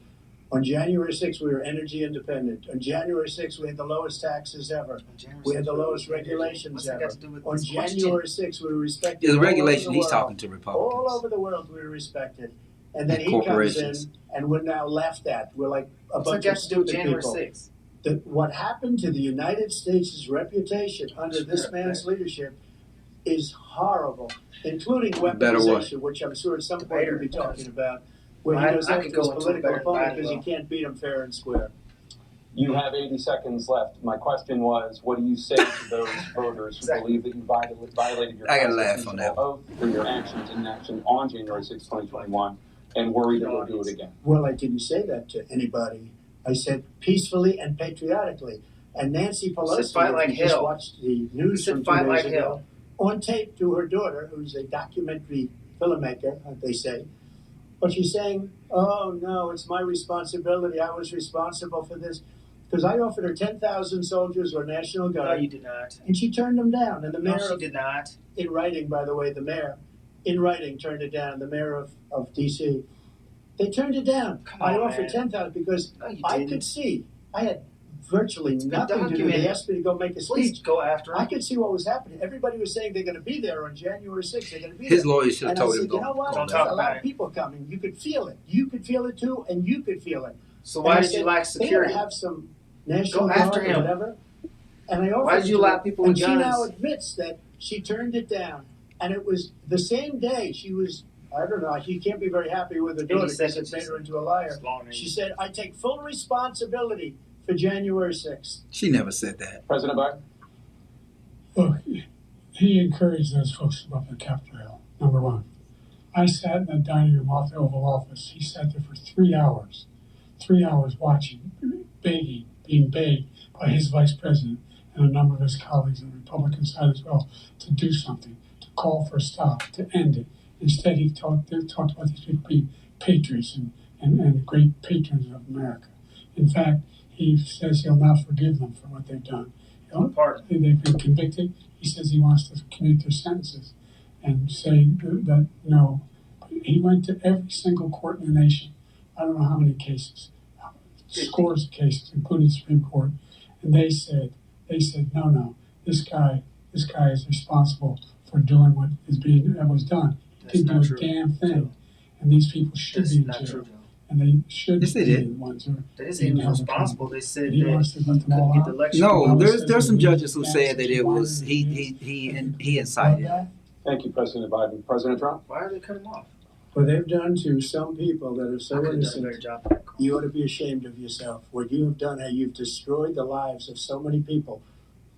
On January 6th, we were energy independent. On January 6th, we had the lowest taxes ever. We had the lowest regulations ever. On January 6th, we were respected. The regulation, he's talking to Republicans. All over the world, we were respected. And then he comes in, and we're now laughed at. We're like a bunch of stupid people. What happened to the United States' reputation under this man's leadership is horrible, including weaponization, which I'm sure at some point we'll be talking about, where he goes after his political opponent because he can't beat him fair and square. You have 80 seconds left. My question was, what do you say to those voters who believe that you violated your constitutional oath for your actions and inaction on January 6, 2021, and worry that we'll do it again? Well, I didn't say that to anybody. I said peacefully and patriotically. And Nancy Pelosi, fight like if you just hell. watched the news from 2 fight days like ago, hell. on tape to her daughter, who's a documentary filmmaker, they say. But she's saying, oh, no, it's my responsibility. I was responsible for this. Because I offered her 10,000 soldiers or National Guard. No, you did not. And she turned them down. And the mayor, No, she did not. in writing, by the way, the mayor, in writing, turned it down. The mayor of D.C. They turned it down. Come on, I offered man. 10,000 because No, you I didn't. could see. I had virtually been nothing to do. documented. They asked me to go make a Please speech. go after I him. could see what was happening. Everybody was saying they're going to be there on January 6th. They're going to be His there. lawyer should have And told I him, said, you know what? don't There's talk a about lot it. of people coming. You could feel it. You could feel it too, and you could feel it. So And why I did you said, lack they ought security? to have some National Go after Guard or him. whatever. And I offered Why did you to allow her, people and with she guns? now admits that she turned it down. And it was the same day she was, I don't know, she can't be very happy with her daughter because it made her into a liar. She said, I take full responsibility for January 6th. She never said that. President Biden? Look, he encouraged those folks to go up to Capitol Hill, number one. I sat in the dining room off the Oval Office. He sat there for 3 hours watching, begging, being begged by his vice president and a number of his colleagues on the Republican side as well to do something, to call for a stop, to end it. Instead, he talked about these people being patriots and great patrons of America. In fact, he says he'll not forgive them for what they've done. They've been convicted. He says he wants to commute their sentences and say that no. He went to every single court in the nation. I don't know how many cases, scores of cases, including the Supreme Court, and they said no, this guy is responsible for doing what was done. He didn't do a damn thing, and these people should be in jail. And they should Yes, they be did. the ones who are They didn't say he was responsible. They said He that wants to let them couldn't all get the out. election. No, there's says some that judges who he said that it was wanted he incited. it. Thank you, President Biden. President Trump? Why are they cutting him off? What they've done to some people that are I so could have done a innocent, better job. you ought to be ashamed of yourself. What you have done, how you've destroyed the lives of so many people.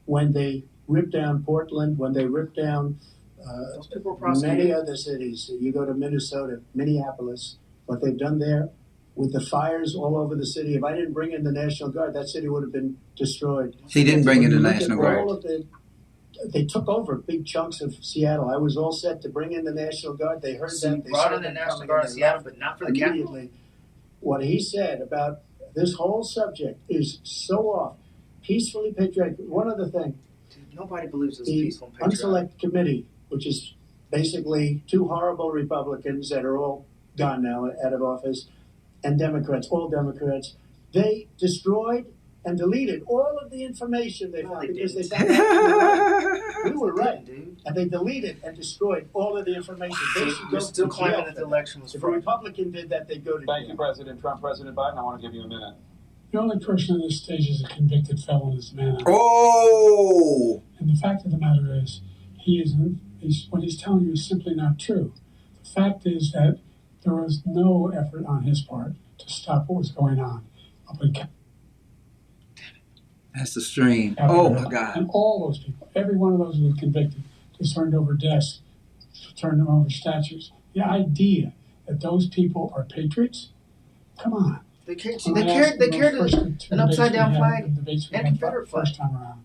When they ripped down Portland, when they ripped down Those people were many prosecuted. other cities. You go to Minnesota, Minneapolis, what they've done there with the fires all over the city. If I didn't bring in the National Guard, that city would have been destroyed. He didn't bring in the When you look National at all Guard. of they took over big chunks of Seattle. I was all set to bring in the National Guard. They heard So that. you They brought saw in the them National coming Guard and in they Seattle, left but not for the capital. immediately. What he said about this whole subject is so off. Peacefully patriotic. One other thing. Dude, nobody believes it's The peaceful and patriotic. Unselect Committee, which is basically two horrible Republicans that are all gone now out of office, and Democrats, all Democrats, they destroyed and deleted all of the information they found because they found out we were right. Dude. And they deleted and destroyed all of the information. They should go You're still to claiming jail that for the election was If a fraud. Republican did that, they'd go to Thank you, jail. President Trump. President Biden, I want to give you a minute. The only person on this stage is a convicted felon is the man. Oh, And the fact of the matter is, what he's telling you is simply not true. The fact is that there was no effort on his part to stop what was going on up in that's the stream. Capitol Oh Hill. my God. And all those people, every one of those who were convicted, just turned over desks, turned them over statues. The idea that those people are patriots, come on. They carried When I asked they him carried those first two an upside down debates we had, flag the debates we and had Confederate first time around,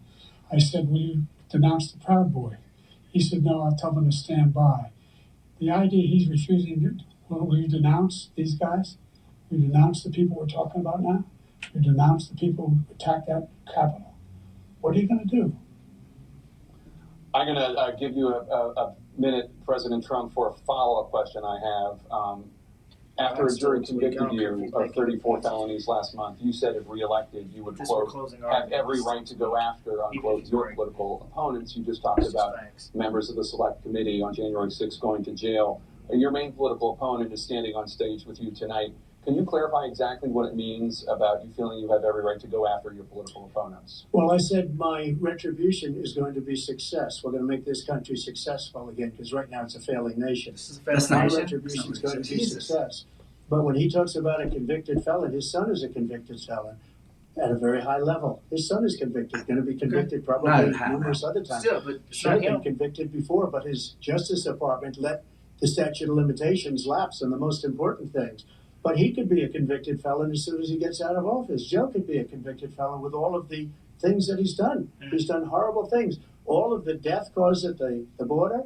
I said, will you denounce the Proud Boy? He said, no, I'll tell them to stand by. The idea he's refusing to, will you denounce these guys? Will you denounce the people we're talking about now? Will you denounce the people who attacked that Capitol? What are you going to do? I'm going to give you a minute, President Trump, for a follow-up question I have. After a jury convicted you of 34 felonies last month, you said if reelected, you would, This we're quote, closing have arguments. every right to go after, unquote, your political opponents. You just talked about members of the Select Committee on January 6th going to jail. Your main political opponent is standing on stage with you tonight. Can you clarify exactly what it means about you feeling you have every right to go after your political opponents? Well, I said my retribution is going to be success. We're going to make this country successful again, because right now it's a failing nation. This is a That's failing not- My nation. retribution is going to be Jesus. success. But when he talks about a convicted felon, his son is a convicted felon at a very high level. His son is convicted, going to be convicted Not probably at high numerous other times. Still, but it's Should not have been him. convicted before, but his Justice Department let the statute of limitations lapse on the most important things. But he could be a convicted felon as soon as he gets out of office. Joe could be a convicted felon with all of the things that he's done. He's done horrible things. All of the death caused at the border,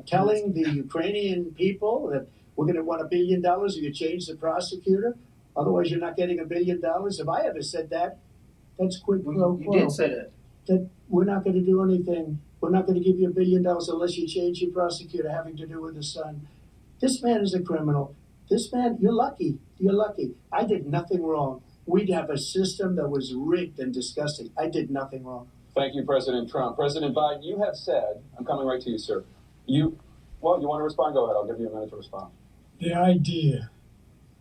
telling the Ukrainian people that we're going to want $1 billion or you change the prosecutor. Otherwise, you're not getting $1 billion. If I ever said that, that's quid pro quo. You did say that. That we're not going to do anything. We're not going to give you $1 billion unless you change your prosecutor having to do with the son. This man is a criminal. This man, you're lucky. You're lucky. I did nothing wrong. We'd have a system that was rigged and disgusting. I did nothing wrong. Thank you, President Trump. President Biden, you have said, I'm coming right to you, sir. You want to respond? Go ahead. I'll give you a minute to respond. The idea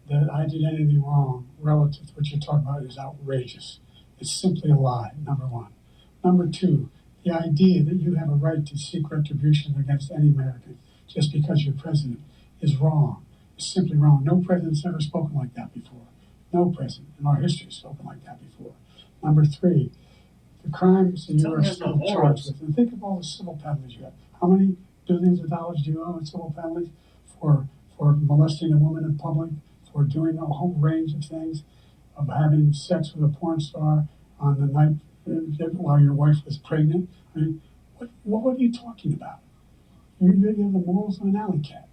that I did anything wrong relative to what you're talking about is outrageous. It's simply a lie, number one. Number two, the idea that you have a right to seek retribution against any American just because you're president is wrong. It's simply wrong. No president's ever spoken like that before. No president in our history has spoken like that before. Number three, the crimes that you are still charged with. And think of all the civil penalties you have. How many billions of dollars do you owe in civil penalties for molesting a woman in public, for doing a whole range of things, of having sex with a porn star on the night while your wife was pregnant? I mean, what are you talking about? You have the morals of an alley cat.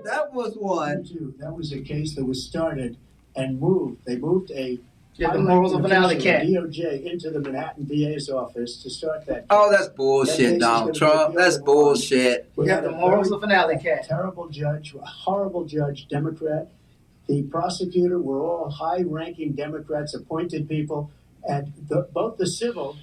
That was one. That was a case that was started and moved. They moved a the morals of an alley cat. DOJ into the Manhattan DA's office to start that case. Oh, that's bullshit, Donald Trump. That's bullshit. We have the morals of an alley cat. Terrible judge, a horrible judge, Democrat. The prosecutor were all high-ranking Democrats, appointed people, and both the civil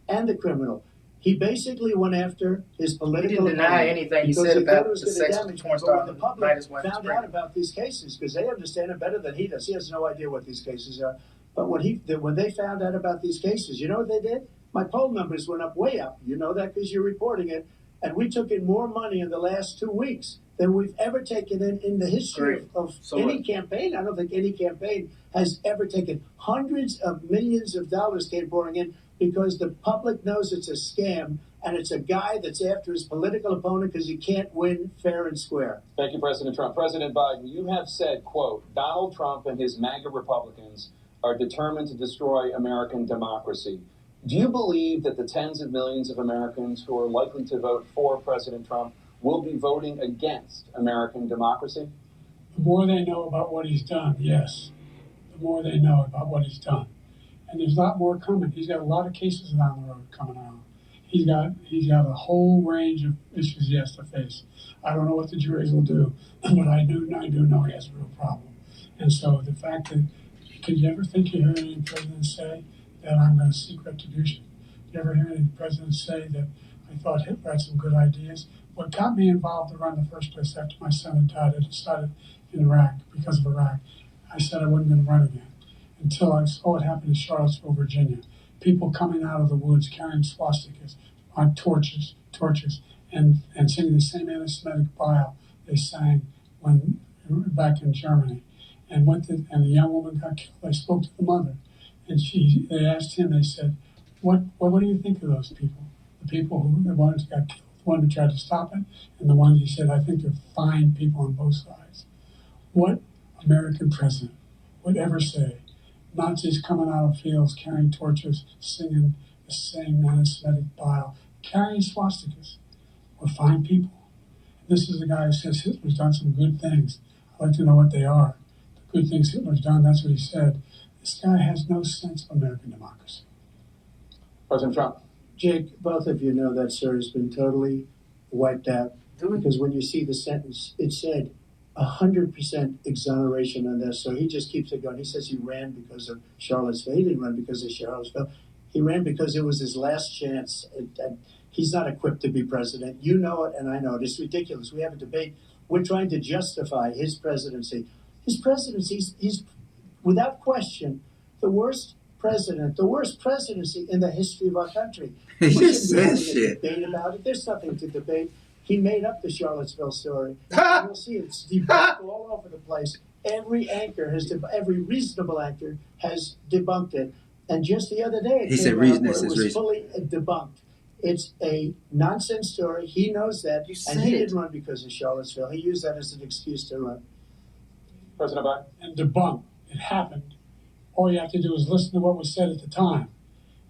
and the criminal. He basically went after his political. He didn't deny anything he said about the sex with the porn star. The public found out about these cases because they understand it better than he does. He has no idea what these cases are. But when they found out about these cases, you know what they did? My poll numbers went up, way up. You know that because you're reporting it. And we took in more money in the last 2 weeks than we've ever taken in the history of any campaign. I don't think any campaign has ever taken. Hundreds of millions of dollars came pouring in because the public knows it's a scam and it's a guy that's after his political opponent because he can't win fair and square. Thank you, President Trump. President Biden, you have said, quote, Donald Trump and his MAGA Republicans are determined to destroy American democracy. Do you believe that the tens of millions of Americans who are likely to vote for President Trump will be voting against American democracy? The more they know about what he's done, yes. The more they know about what he's done. And there's a lot more coming. He's got a lot of cases down the road coming on. He's got a whole range of issues he has to face. I don't know what the juries will do, but I do know he has a real problem. And so the fact that, could you ever think you heard any president say that I'm going to seek retribution? Did you ever hear any president say that I thought Hitler had some good ideas? What got me involved to run in the first place after my son had died, I decided in Iraq, because of Iraq, I said I wasn't going to run again until I saw what happened in Charlottesville, Virginia. People coming out of the woods carrying swastikas on torches, and singing the same anti-Semitic bile they sang when back in Germany. And the young woman got killed. I spoke to the mother, and they asked him. They said, "What do you think of those people? The people the ones who got killed, the one who tried to stop it, and the ones he said, I think they're fine people on both sides." What American president would ever say Nazis coming out of fields carrying torches, singing the same anti-Semitic bile, carrying swastikas were fine people? And this is the guy who says Hitler's done some good things. I'd like to know what they are. The good things Hitler's done, that's what he said. This guy has no sense of American democracy. President Trump. Jake, both of you know that, sir, has been totally wiped out. Because when you see the sentence, it said 100% exoneration on this. So he just keeps it going. He says he ran because of Charlottesville. He didn't run because of Charlottesville. He ran because it was his last chance. He's not equipped to be president. You know it, and I know it. It's ridiculous. We have a debate. We're trying to justify his presidency. His presidency, he's without question the worst president, the worst presidency in the history of our country. He just says shit. Debate about it. There's nothing to debate. He made up the Charlottesville story. You'll see it's debunked all over the place. Every reasonable actor has debunked it. And just the other day, he said reason it was fully debunked. It's a nonsense story. He knows that, and he didn't run because of Charlottesville. He used that as an excuse to run. President Biden? And debunk. It happened. All you have to do is listen to what was said at the time.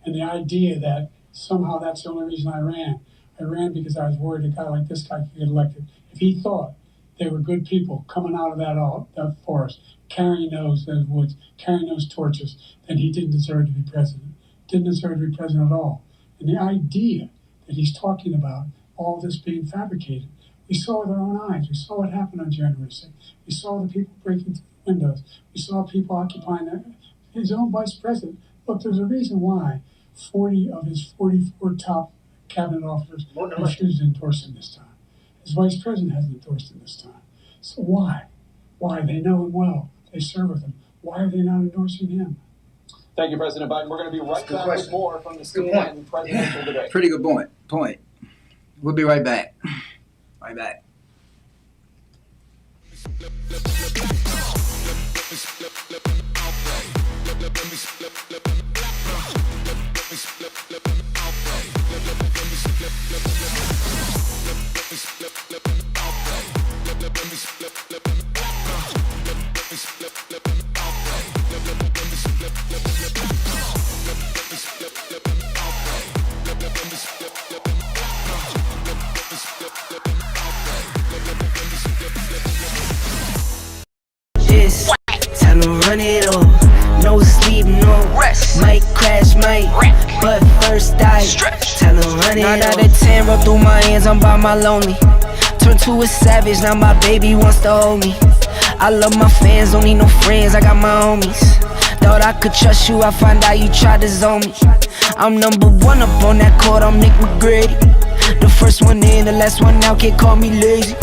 And the idea that somehow that's the only reason I ran. I ran because I was worried a guy like this guy could get elected. If he thought they were good people coming out of that forest, carrying those woods, carrying those torches, then he didn't deserve to be president. Didn't deserve to be president at all. And the idea that he's talking about all this being fabricated, we saw with our own eyes. We saw what happened on January 6th. We saw the people breaking through the windows. We saw people occupying his own vice president. Look, there's a reason why 40 of his 44 top cabinet officers refused to endorse him this time. His vice president hasn't endorsed him this time. So why? Why? They know him well. They serve with him. Why are they not endorsing him? Thank you, President Biden. We're going to be right back with more from the CNN presidential debate. Pretty good point. We'll be right back. Right back. This time to run it on. No sleep, no rest. Might crash, might wreck, but first I time to run it on. 9 out of 10 roll through my hands, I'm by my lonely. Turned to a savage, now my baby wants to hold me. I love my fans, don't need no friends, I got my homies. Thought I could trust you, I find out you tried to zone me. I'm number one up on that court, I'm Nick McGrady. The first one in, the last one out, can't call me lazy.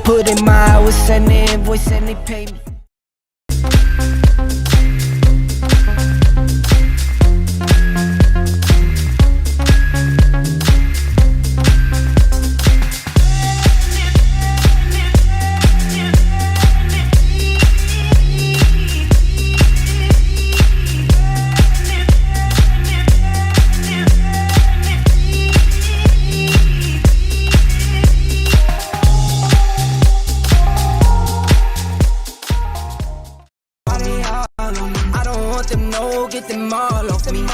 Put in my hours, send the invoice and they pay me. Get them all off me.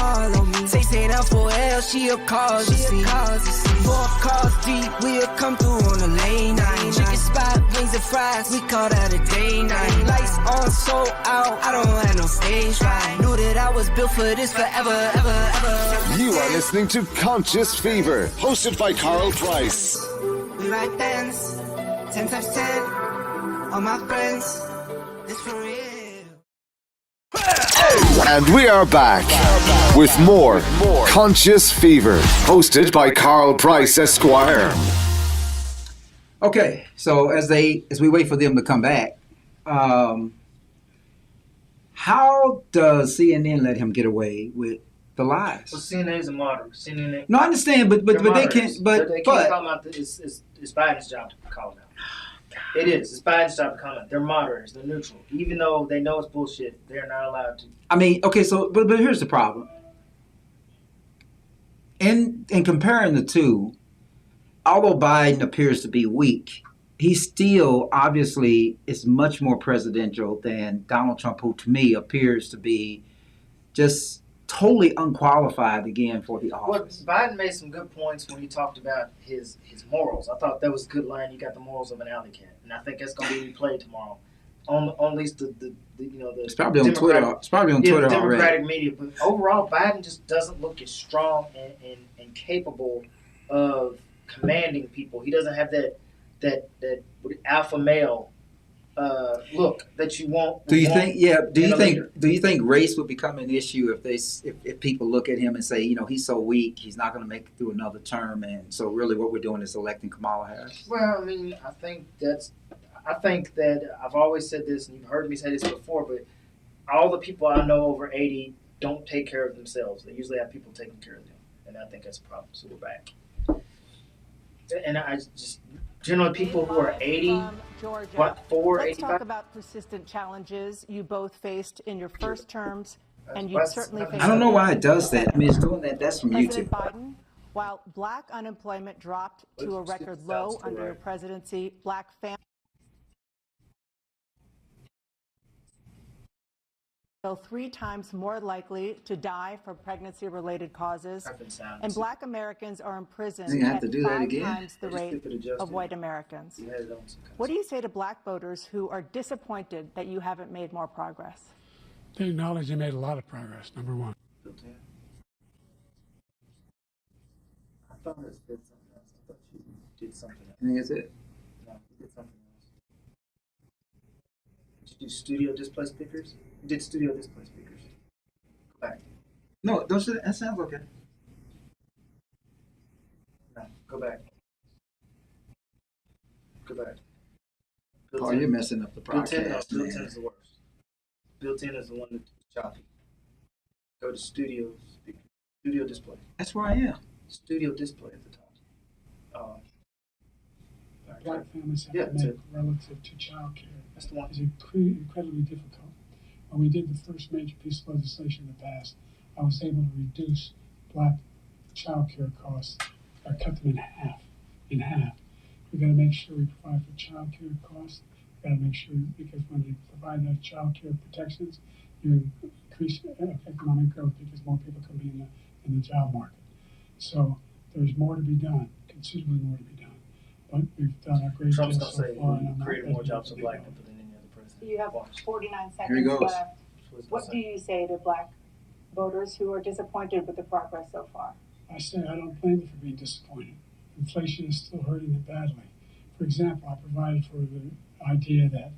Say that for hell, she'll cause a scene. 4 cars deep, we'll come through on a lane 9. Chicken spot, wings and fries, we call that a day 9. Lights on, so out, I don't have no stage fright. Knew that I was built for this forever, ever. You are listening to Conscious Fever, hosted by Carl Price. We ride bands, 10 times 10, all my friends, this for real. And we are back with more Conscious Fever, hosted by Carl Price Esquire. Okay, so as we wait for them to come back, how does CNN let him get away with the lies? Well, CNN is a moderate. CNN. No, I understand, but they can't. But they can't call out. It's Biden's job to call them out. It is. It's Biden's job to comment. They're moderators. They're neutral. Even though they know it's bullshit, they're not allowed to. I mean, okay, so but here's the problem. In comparing the two, although Biden appears to be weak, he still obviously is much more presidential than Donald Trump, who to me appears to be just totally unqualified again for the office. Well, Biden made some good points when he talked about his morals. I thought that was a good line. You got the morals of an alley cat, and I think that's going to be replayed tomorrow. On at least the it's probably on Twitter. It's probably on Twitter the already. Democratic media, but overall, Biden just doesn't look as strong and capable of commanding people. He doesn't have that alpha male look that you want. Do you think? Yeah. Do you think race would become an issue if people look at him and say, he's so weak, he's not going to make it through another term, and so really what we're doing is electing Kamala Harris? Well, I mean, I think that I've always said this, and you've heard me say this before, but all the people I know over 80 don't take care of themselves. They usually have people taking care of them, and I think that's a problem. So we're back. And I just generally people who are 80, Georgia. 85. Let's talk about persistent challenges you both faced in your first terms, and you certainly faced. I don't know why it does that. I mean, it's doing that. That's from President YouTube. Biden, While black unemployment dropped to a record low under your presidency, black families are 3 times more likely to die from pregnancy-related causes, and black Americans are imprisoned at 5 times the rate of white Americans. What do you say to black voters who are disappointed that you haven't made more progress? They acknowledge they made a lot of progress, number one. I thought it did something else. I thought you did something else. I think that's it. No, you did something else. Did you do studio display speakers? You did studio display speakers. Go back. No, don't say that. That sounds okay. No, go back. Go back. Oh, you're messing up the broadcast. Built-in is the worst. Built-in is the one that's choppy. Go to studio speaker. Studio display. That's where I am. Studio display at the top. Black families have to make relative to child care. That's the one. Is incredibly difficult. When we did the first major piece of legislation in the past, I was able to reduce black child care costs. I cut them in half. We've got to make sure we provide for child care costs. We've got to make sure, because when you provide those child care protections, you increase economic growth because more people can be in the job market. So there's more to be done, considerably more to be done. But we've done a great Trump's deal going so to say far. he created more jobs for black people than any other president. You have 49 Here he seconds goes. left. What do you say to black voters who are disappointed with the progress so far? I say I don't blame them for being disappointed. Inflation is still hurting them badly. For example, I provided for the idea that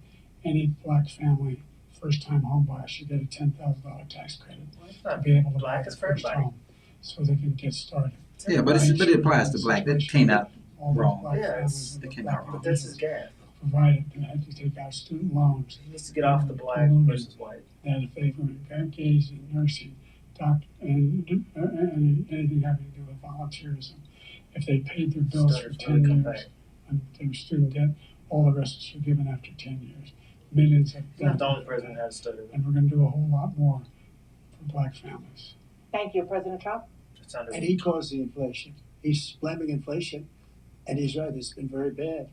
any black family, first-time home buyer, should get a $10,000 tax credit to be able to buy their first home, so they can get started. Yeah, but it applies to black. That came out All those wrong. black Yeah, families That and came black out wrong. But that's his gap. provided they had to take out student loans. He needs to get off the black versus white. That if they were engaged in nursing, doctor, and anything having to do with volunteerism, if they paid their bills for 10 years and they were student debt, all the rest is forgiven after 10 years. Millions of He's not the only president that has studied. and we're going to do a whole lot more for black families. Thank you, President Trump. And he caused the inflation. He's blaming inflation, and he's right, it's been very bad.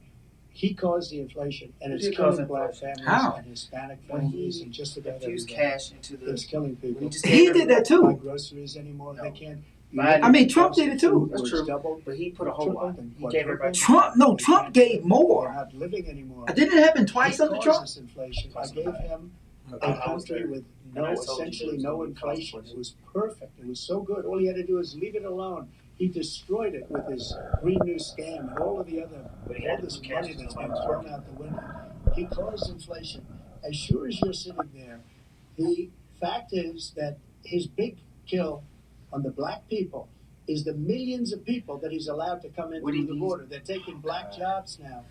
He caused the inflation, and it's killing black families and Hispanic families and just about everybody. Cash into the. It's killing people. He did that too. Buy groceries anymore. They can't. I mean, Trump did it too. That's true. But he put a whole lot. He gave everybody. Trump gave more. They're not living anymore. Didn't it happen twice under Trump? This inflation. I gave him a country with essentially no inflation. It was perfect. It was so good. All he had to do was leave it alone. He destroyed it with his Green New Scam and all of the other, all this money that's been thrown out the window. He caused inflation. As sure as you're sitting there, the fact is that his big kill on the black people is the millions of people that he's allowed to come in through the border. They're taking black jobs now.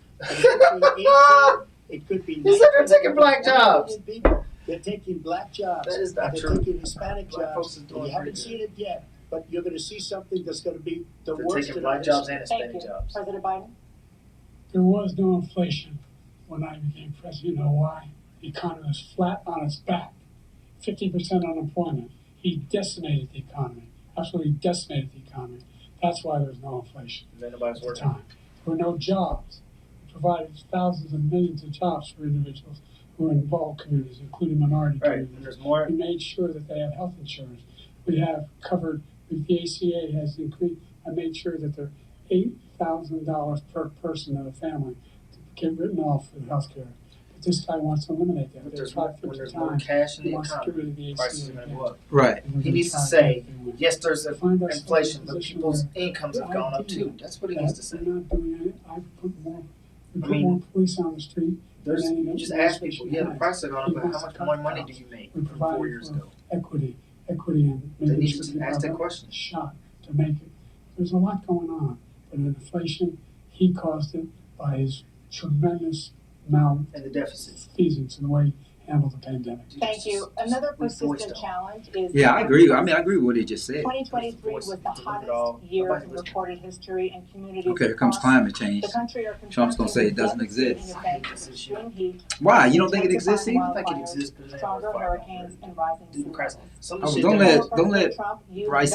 It could be. He said they're taking black jobs. People. They're taking black jobs. That is not they're true. taking Hispanic Black folks jobs. is doing You haven't pretty seen it yet, but you're going to see something that's going to be the They're worst. taking black jobs and Hispanic jobs. President Biden. There was no inflation when I became president. You know why? The economy was flat on its back. 50% unemployment. He decimated the economy. Absolutely decimated the economy. That's why there was no inflation Then nobody's at the working. time. There were no jobs. We provided thousands and millions of jobs for individuals who are in all communities, including minority Right. communities. And there's more. We made sure that they have health insurance. We have covered, the ACA has increased, I made sure that they're $8,000 per person in a family to get written off for health care. But this guy wants to eliminate that. But They there's tried more, 50 when there's more times. cash in He the wants to get rid economy, of the prices ACA are going to again. go up. Right. And we're He gonna needs to try say, everything. yes, there's Find us inflation, a but position people's where incomes have the gone up idea too. That's what he that needs to say. We're not doing it. I put more. We I put mean, more police on the street. There's, than any you just other ask people, nation yeah, the has. prices are going up, He but how wants much to more cut money do costs. you make We from provided 4 years for ago? equity, and They maybe need sure to people ask that have a question. shot to make it. There's a lot going on, but in inflation, he caused it by his tremendous And the deficit. malfeasance in the way he handle the pandemic. Thank you. Another persistent challenge is. Yeah, I agree. I agree with what he just said. 2023 was the hottest year in recorded history, and communities. Okay, here comes climate change. The country are Trump's gonna say it doesn't exist. Extreme heat, Why? You don't think it exists? I don't think it exists. stronger hurricanes and rising sea levels. Oh, don't let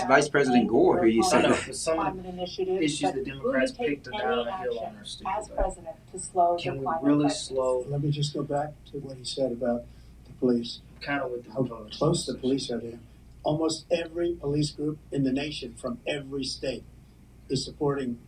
Vice President Gore hear you say I know, that. but some of Climate initiatives, issues but the will Democrats you take picked down any a hill on action our stupid as way? president to slow the Can we climate really crisis? slow Let me just go back to what he said about the police. kind of with the How Republicans? close the police are there. Almost every police group in the nation from every state is supporting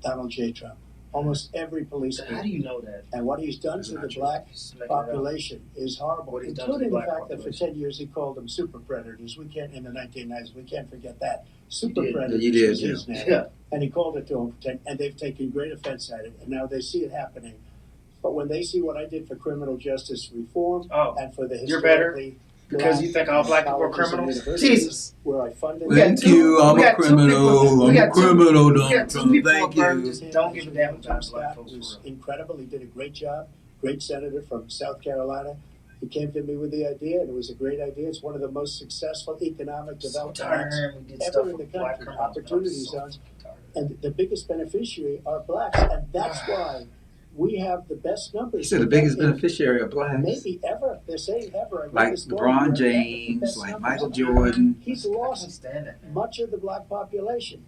Donald J. Trump. Almost every police group. How do you know that? And what he's done It's to not the true. black He's making it up. population is horrible, What he's done to including the the black fact that for population. 10 years he called them super predators. We can't, in the 1990s, we can't forget that. Super did. predators You did, was his yeah. name. Yeah. And he called it to them, and they've taken great offense at it, and now they see it happening. But when they see what I did for criminal justice reform Oh, and for the you're better historically because you think all black people are colleges and criminals? universities, Jesus. where I funded We got Thank two- you. I'm we a got two criminal. people- we I'm a got two- criminal. We got Donald two Trump. people Thank up there who you. just don't give a damn about Scott black folks was for real. incredible. He did a great job. Great senator from South Carolina. He came to me with the idea, and it was a great idea. It's one of the most successful economic So development tired of acts hearing we did ever stuff in the with black country. criminals. Opportunity I'm so zones, tired. and the biggest beneficiary are blacks, and that's why we have the best numbers. He said the biggest beneficiary of blacks. Maybe ever. They're saying ever. I read Like this morning, LeBron we're at the James, best like numbers. Michael Jordan. He's I can't lost stand it, man. much of the black population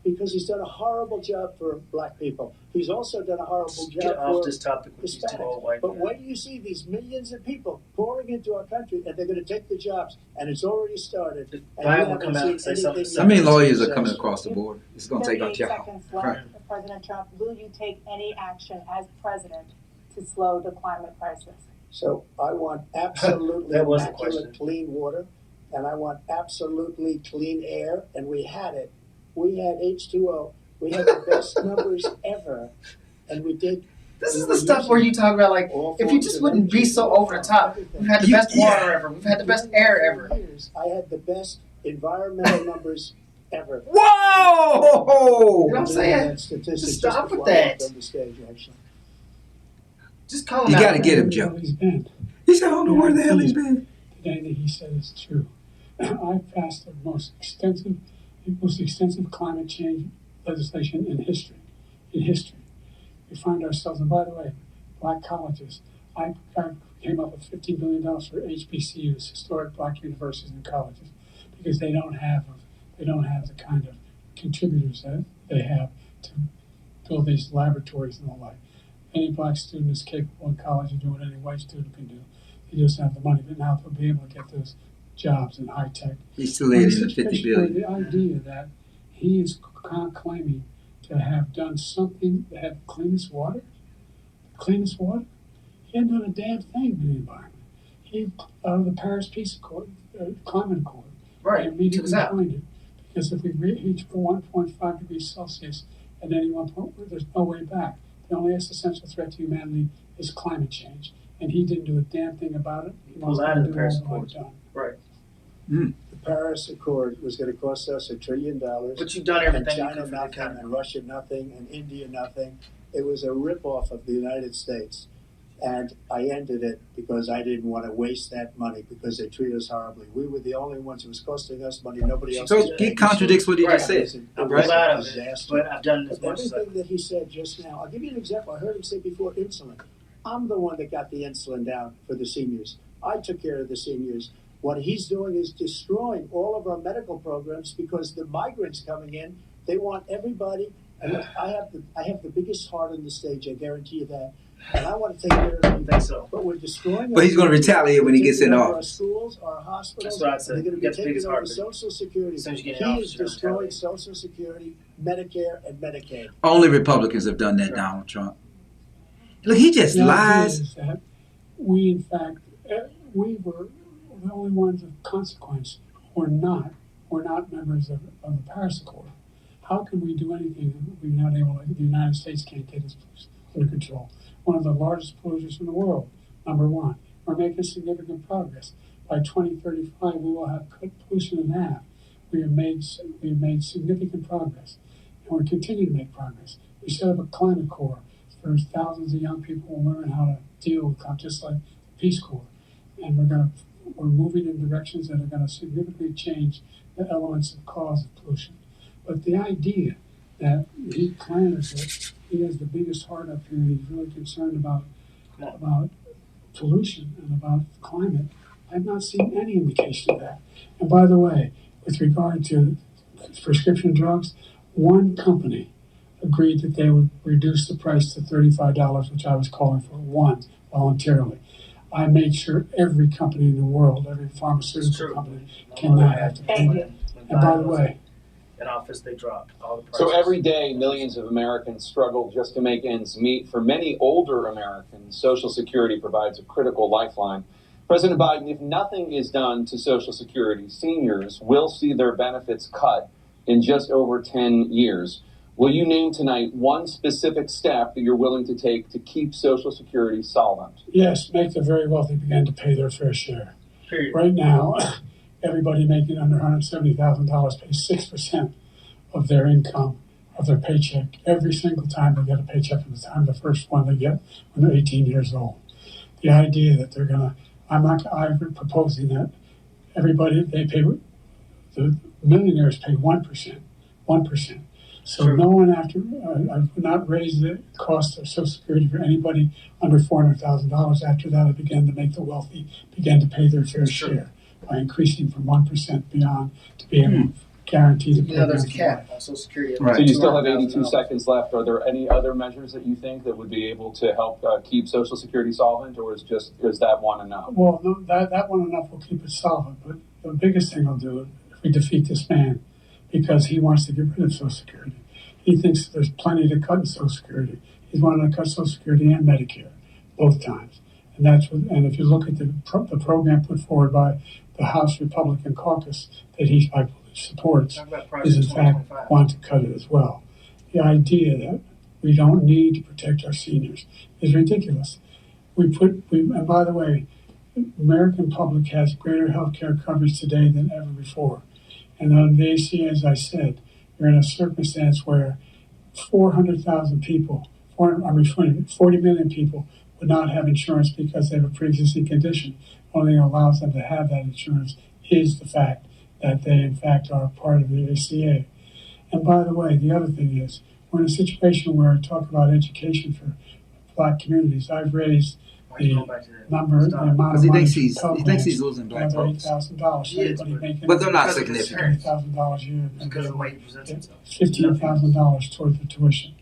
because he's done a horrible job for black people. He's also done a horrible Just job get off for this topic with these two Hispanics. old white But guys. when you see these millions of people pouring into our country and they're going to take the jobs, and it's already started, and you Biden will haven't come out seen and say anything something yet. How many lawyers are Says- coming across the board? It's going to take our 38 job. seconds left. Right. President Trump, will you take any action as president to slow the climate crisis? So I want absolutely That was the immaculate question. clean water, and I want absolutely clean air, and we had it. We had H2O. We had the best numbers ever, and we did. This we is were the stuff where you talk about like, all if you forms just of wouldn't be energy, so over the top. We've had the best water ever. We've had the best air ever. Years, I had the best environmental numbers ever. Whoa! You know what I'm saying? That statistic Just stop before with I that. walked on the stage, actually. Just call him You out. got to get him, Where Joe. he's been. He said, I don't know where the hell he's been. Today that he said is true. I passed the most extensive climate change legislation in history. In history, we find ourselves, and by the way, black colleges. I came up with $15 billion for HBCUs, historic black universities and colleges, because they don't have the kind of contributors that they have to build these laboratories and the like. Any black student is capable in college of doing what any white student can do. They just have the money, but now they'll be able to get those jobs in high tech. He's still in It's the 50 especially billion. The idea that he is claiming to have done something that had the cleanest water. He hadn't done a damn thing in the environment. He, out of the Paris Peace Accord, Climate Accord, Right. they Took immediately us out. joined it. Because if we reach 1.5 degrees Celsius at any one point, there's no way back. The only existential threat to humanity is climate change. And he didn't do a damn thing about it. He Pulled wants out to of the do Paris all Accord. I've done. Right. The Paris Accord was going to cost us $1 trillion. But you've done and everything you China could for the nothing, economy. and Russia nothing, and India nothing. It was a ripoff of the United States. And I ended it because I didn't want to waste that money because they treat us horribly. We were the only ones who was costing us money. Nobody else. So was he paying us. contradicts what he just Right. said. It I'm was pulled a out of it, disaster. but I've done as But much as I everything that he said just now, I'll give you an example. I heard him say before insulin. I'm the one that got the insulin down for the seniors. I took care of the seniors. What he's doing is destroying all of our medical programs because the migrants coming in, they want everybody. And look, I have the biggest heart on the stage. I guarantee you that. And I want to take care of I people. think so. But we're destroying. But he's gonna retaliate when he gets in Our office. schools, our hospitals. That's what I said. They're going to You be got the taking biggest over heart. Social Security. As soon as you get He in office, is you're gonna destroying retaliate. Social Security, Medicare, and Medicaid. Only Republicans have done that, Donald Trump. Look, he just The idea lies. is that we, in fact, we were the only ones of consequence who were not members of the Paris Accord. How can we do anything if we're not able to, the United States can't get its under control? One of the largest polluters in the world, number one. We're making significant progress. By 2035, we will have cut pollution in half. We have made significant progress, and we continue to make progress. We set up a climate corps. There's thousands of young people who learn how to deal with climate, just like the Peace Corps. and we're moving in directions that are going to significantly change the elements of cause of pollution. But the idea that he plans it, he has the biggest heart up here, and he's really concerned about pollution and about climate. I've not seen any indication of that. And by the way, with regard to prescription drugs, one company agreed that they would reduce the price to $35, which I was calling for, one, voluntarily. I made sure every company in the world, every pharmaceutical company, cannot have to pay it. And by the way, in office, they dropped all the prices. So every day, millions of Americans struggle just to make ends meet. For many older Americans, Social Security provides a critical lifeline. President Biden, if nothing is done to Social Security, seniors will see their benefits cut in just over 10 years. Will you name tonight one specific step that you're willing to take to keep Social Security solvent? Yes, make the very wealthy begin to pay their fair share. Period. Right now, everybody making under $170,000 pays 6% of their income, of their paycheck, every single time they get a paycheck from the time the first one they get when they're 18 years old. The idea that they're going to, I'm proposing that everybody, the millionaires pay 1%. So Sure. no one I would not raise the cost of Social Security for anybody under $400,000. After that, I began to make the wealthy begin to pay their fair share by increasing from 1% beyond to be able to guarantee the program. There's a cap on Social Security. So you still have 82 seconds left. Are there any other measures that you think that would be able to help keep Social Security solvent, or is that one enough? Well, no, that one enough will keep it solvent. But the biggest thing will do it if we defeat this man, because he wants to get rid of Social Security. He thinks there's plenty to cut in Social Security. He's wanting to cut Social Security and Medicare, both times. And if you look at the program put forward by the House Republican caucus that he supports, is in fact want to cut it as well. The idea that we don't need to protect our seniors is ridiculous. And by the way, the American public has greater health care coverage today than ever before. And on the ACA, as I said, you're in a circumstance where 400,000 people, 40 million people would not have insurance because they have a pre-existing condition. Only thing that allows them to have that insurance is the fact that they, in fact, are part of the ACA. And by the way, the other thing is, we're in a situation where I talk about education for black communities. I've raised the amount of money. He thinks he's losing black folks. $8,000. But they're not significant. $8,000 a year. Because of the way he presents himself. $15,000 toward the tuition.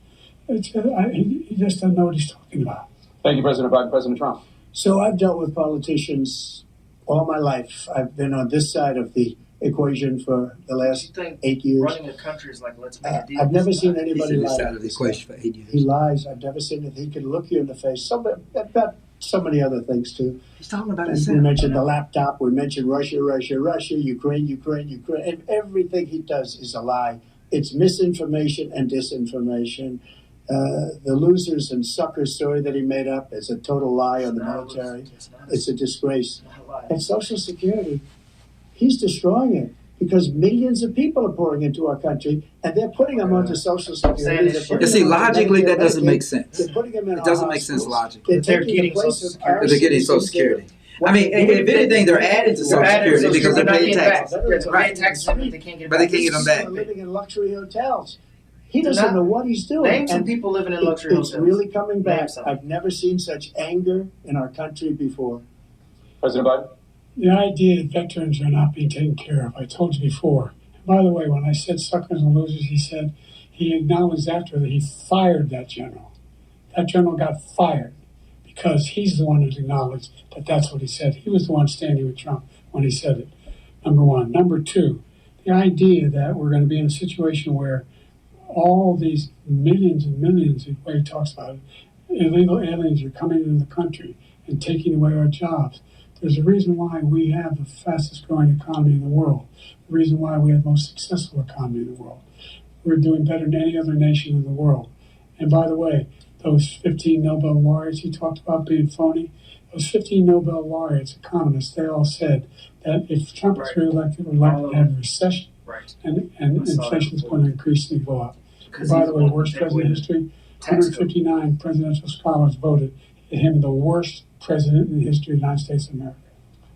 He just doesn't know what he's talking about. Thank you, President Biden. President Trump. So I've dealt with politicians all my life. I've been on this side of the equation for the last 8 years. Running a country is like, let's make a deal. I've never seen anybody lie. Side of the equation for 8 years. He lies. I've never seen it. He can look you in the face. About so many other things too. He's talking about We himself. mentioned the laptop. We mentioned Russia, Ukraine. And everything he does is a lie. It's misinformation and disinformation. The losers and suckers story that he made up is a total lie on the military. It's a disgrace. And Social Security, he's destroying it because millions of people are pouring into our country and they're putting them onto Social Security. You see, logically, that doesn't make sense. They're putting them in It doesn't our make sense hospitals. logically. They're getting Social Security. They're getting Social Security. I mean, if anything, they're adding to Social Security because they're paying taxes. Right. Taxes, but they can't get But they can't get them back. They're living in luxury hotels. He doesn't know what he's doing. Name some And people living in luxury It's hotels. really coming back. Name some. I've never seen such anger in our country before. President Biden. The idea that veterans are not being taken care of, I told you before. And by the way, when I said suckers and losers, he acknowledged after that he fired that general. That general got fired because he's the one who acknowledged that that's what he said. He was the one standing with Trump when he said it, number one. Number two, the idea that we're going to be in a situation where all these millions and millions, the way he talks about it, illegal aliens are coming into the country and taking away our jobs. There's a reason why we have the fastest growing economy in the world, the reason why we have the most successful economy in the world. We're doing better than any other nation in the world. And by the way, those 15 Nobel laureates he talked about being phony, those 15 Nobel laureates, economists, they all said that if Trump is reelected, we're likely to have a recession. And inflation is going to increasingly go up. And by the way, worst president in history, 159 presidential scholars voted him the worst president in the history of the United States of America.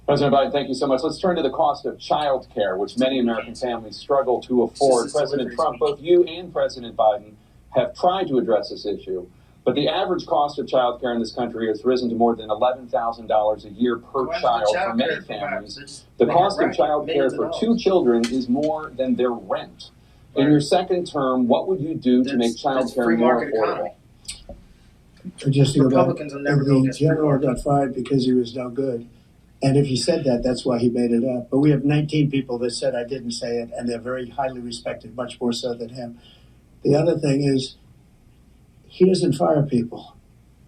President Biden, thank you so much. Let's turn to the cost of child care, which many American families struggle to afford. President Trump, both you and President Biden have tried to address this issue, but the average cost of child care in this country has risen to more than $11,000 a year per child for many families. The cost of child care for 2 children is more than their rent. In your second term, what would you do to make child care more affordable? Just to go back, Republicans will never go the against general got fired because he was no good. And if he said that, that's why he made it up. But we have 19 people that said I didn't say it, and they're very highly respected, much more so than him. The other thing is, he doesn't fire people.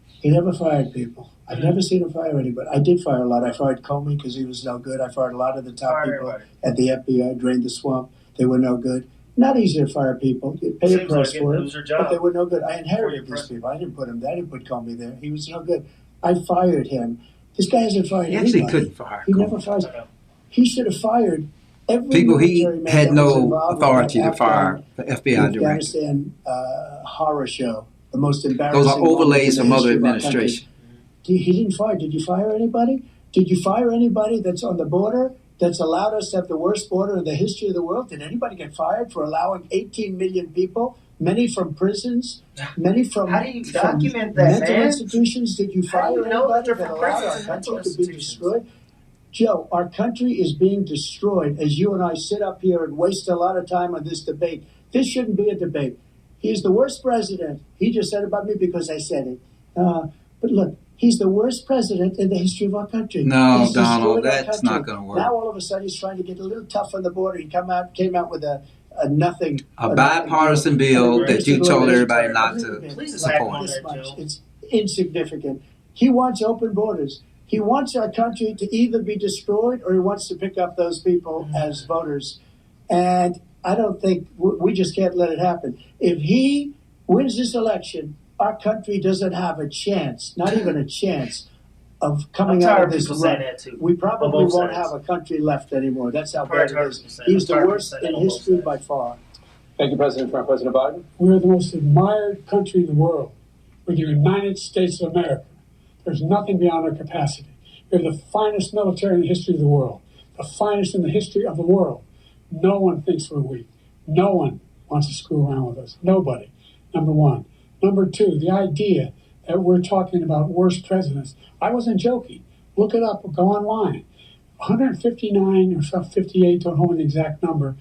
He never fired people. I've never seen him fire anybody. I did fire a lot. I fired Comey because he was no good. I fired a lot of the top people at the FBI, drained the swamp. They were no good. Not easy to fire people. You pay a price for it, but they were no good. I inherited these people. I didn't put him there. I didn't put Comey there. He was no good. I fired him. This guy hasn't fired anybody. He actually couldn't fire. He never fires. He should have fired every people he military man had that was no involved with authority that to fire the Afghan- FBI director. Afghanistan horror show. The most embarrassing. Those are overlays from moment other in the history of our administration. country. He didn't fire. Did you fire anybody? Did you fire anybody that's on the border that's allowed us to have the worst border in the history of the world? Did anybody get fired for allowing 18 million people, many from prisons, many from, How do you from document that, mental man? institutions? Did you How do you fire know that anybody they're that from allowed prisons our and country mental to be institutions? destroyed? Joe, our country is being destroyed as you and I sit up here and waste a lot of time on this debate. This shouldn't be a debate. He's the worst president. He just said about me because I said it. But look, he's the worst president in the history of our country. No, He's Donald, destroyed our that's country. not going to work. Now all of a sudden he's trying to get a little tough on the border. He came out with a nothing. A bipartisan bill that you told everybody not to Please support. This much. It's insignificant. He wants open borders. He wants our country to either be destroyed or he wants to pick up those people as voters. And I don't think we just can't let it happen. If he wins this election, our country doesn't have a chance, not even a chance, of coming out of this rut. We probably won't have a country left anymore. That's how bad it is. He's the worst in history by far. Thank you, President Trump. President Biden? We're the most admired country in the world. We're the United States of America. There's nothing beyond our capacity. We have the finest military in the history of the world, the finest in the history of the world. No one thinks we're weak. No one wants to screw around with us. Nobody, number one. Number two, the idea that we're talking about worst presidents. I wasn't joking. Look it up. Go online. 159 or 58, don't hold an exact number,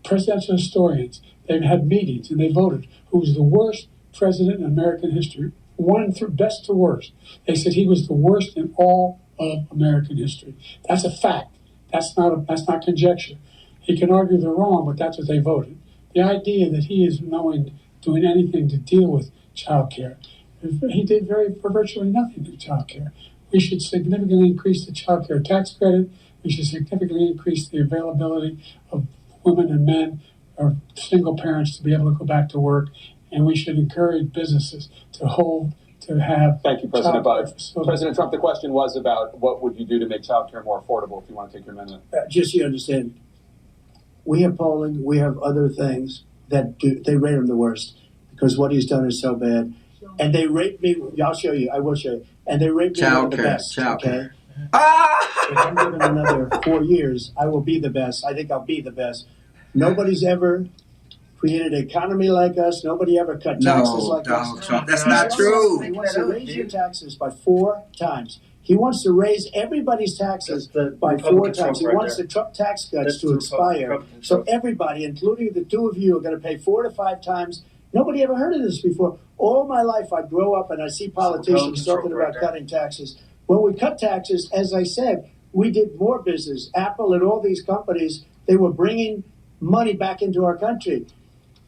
presidential historians. They've had meetings and they voted who was the worst president in American history. One through best to worst. They said he was the worst in all of American history. That's a fact. That's not conjecture. He can argue they're wrong, but that's what they voted. The idea that he is doing anything to deal with child care, he did for virtually nothing to child care. We should significantly increase the child care tax credit. We should significantly increase the availability of women and men or single parents to be able to go back to work. And we should encourage businesses to have. Thank you, President Biden. President Trump, the question was about what would you do to make child care more affordable, if you want to take your minute. Just so you understand, we have polling, we have other things that they rate him the worst because what he's done is so bad. And they rate me, I'll show you, I will show you. And they rate me one of the best, okay? If I'm given another 4 years, I will be the best. I think I'll be the best. Nobody's ever created an economy like us. Nobody ever cut taxes like Donald us. Trump, that's not true. He wants to raise your taxes by 4 times. He wants to raise everybody's taxes by 4 times. He wants the Trump tax cuts to expire. So everybody, including the two of you, are going to pay 4 to 5 times. Nobody ever heard of this before. All my life, I grow up and I see politicians talking about cutting taxes. When we cut taxes, as I said, we did more business. Apple and all these companies, they were bringing money back into our country.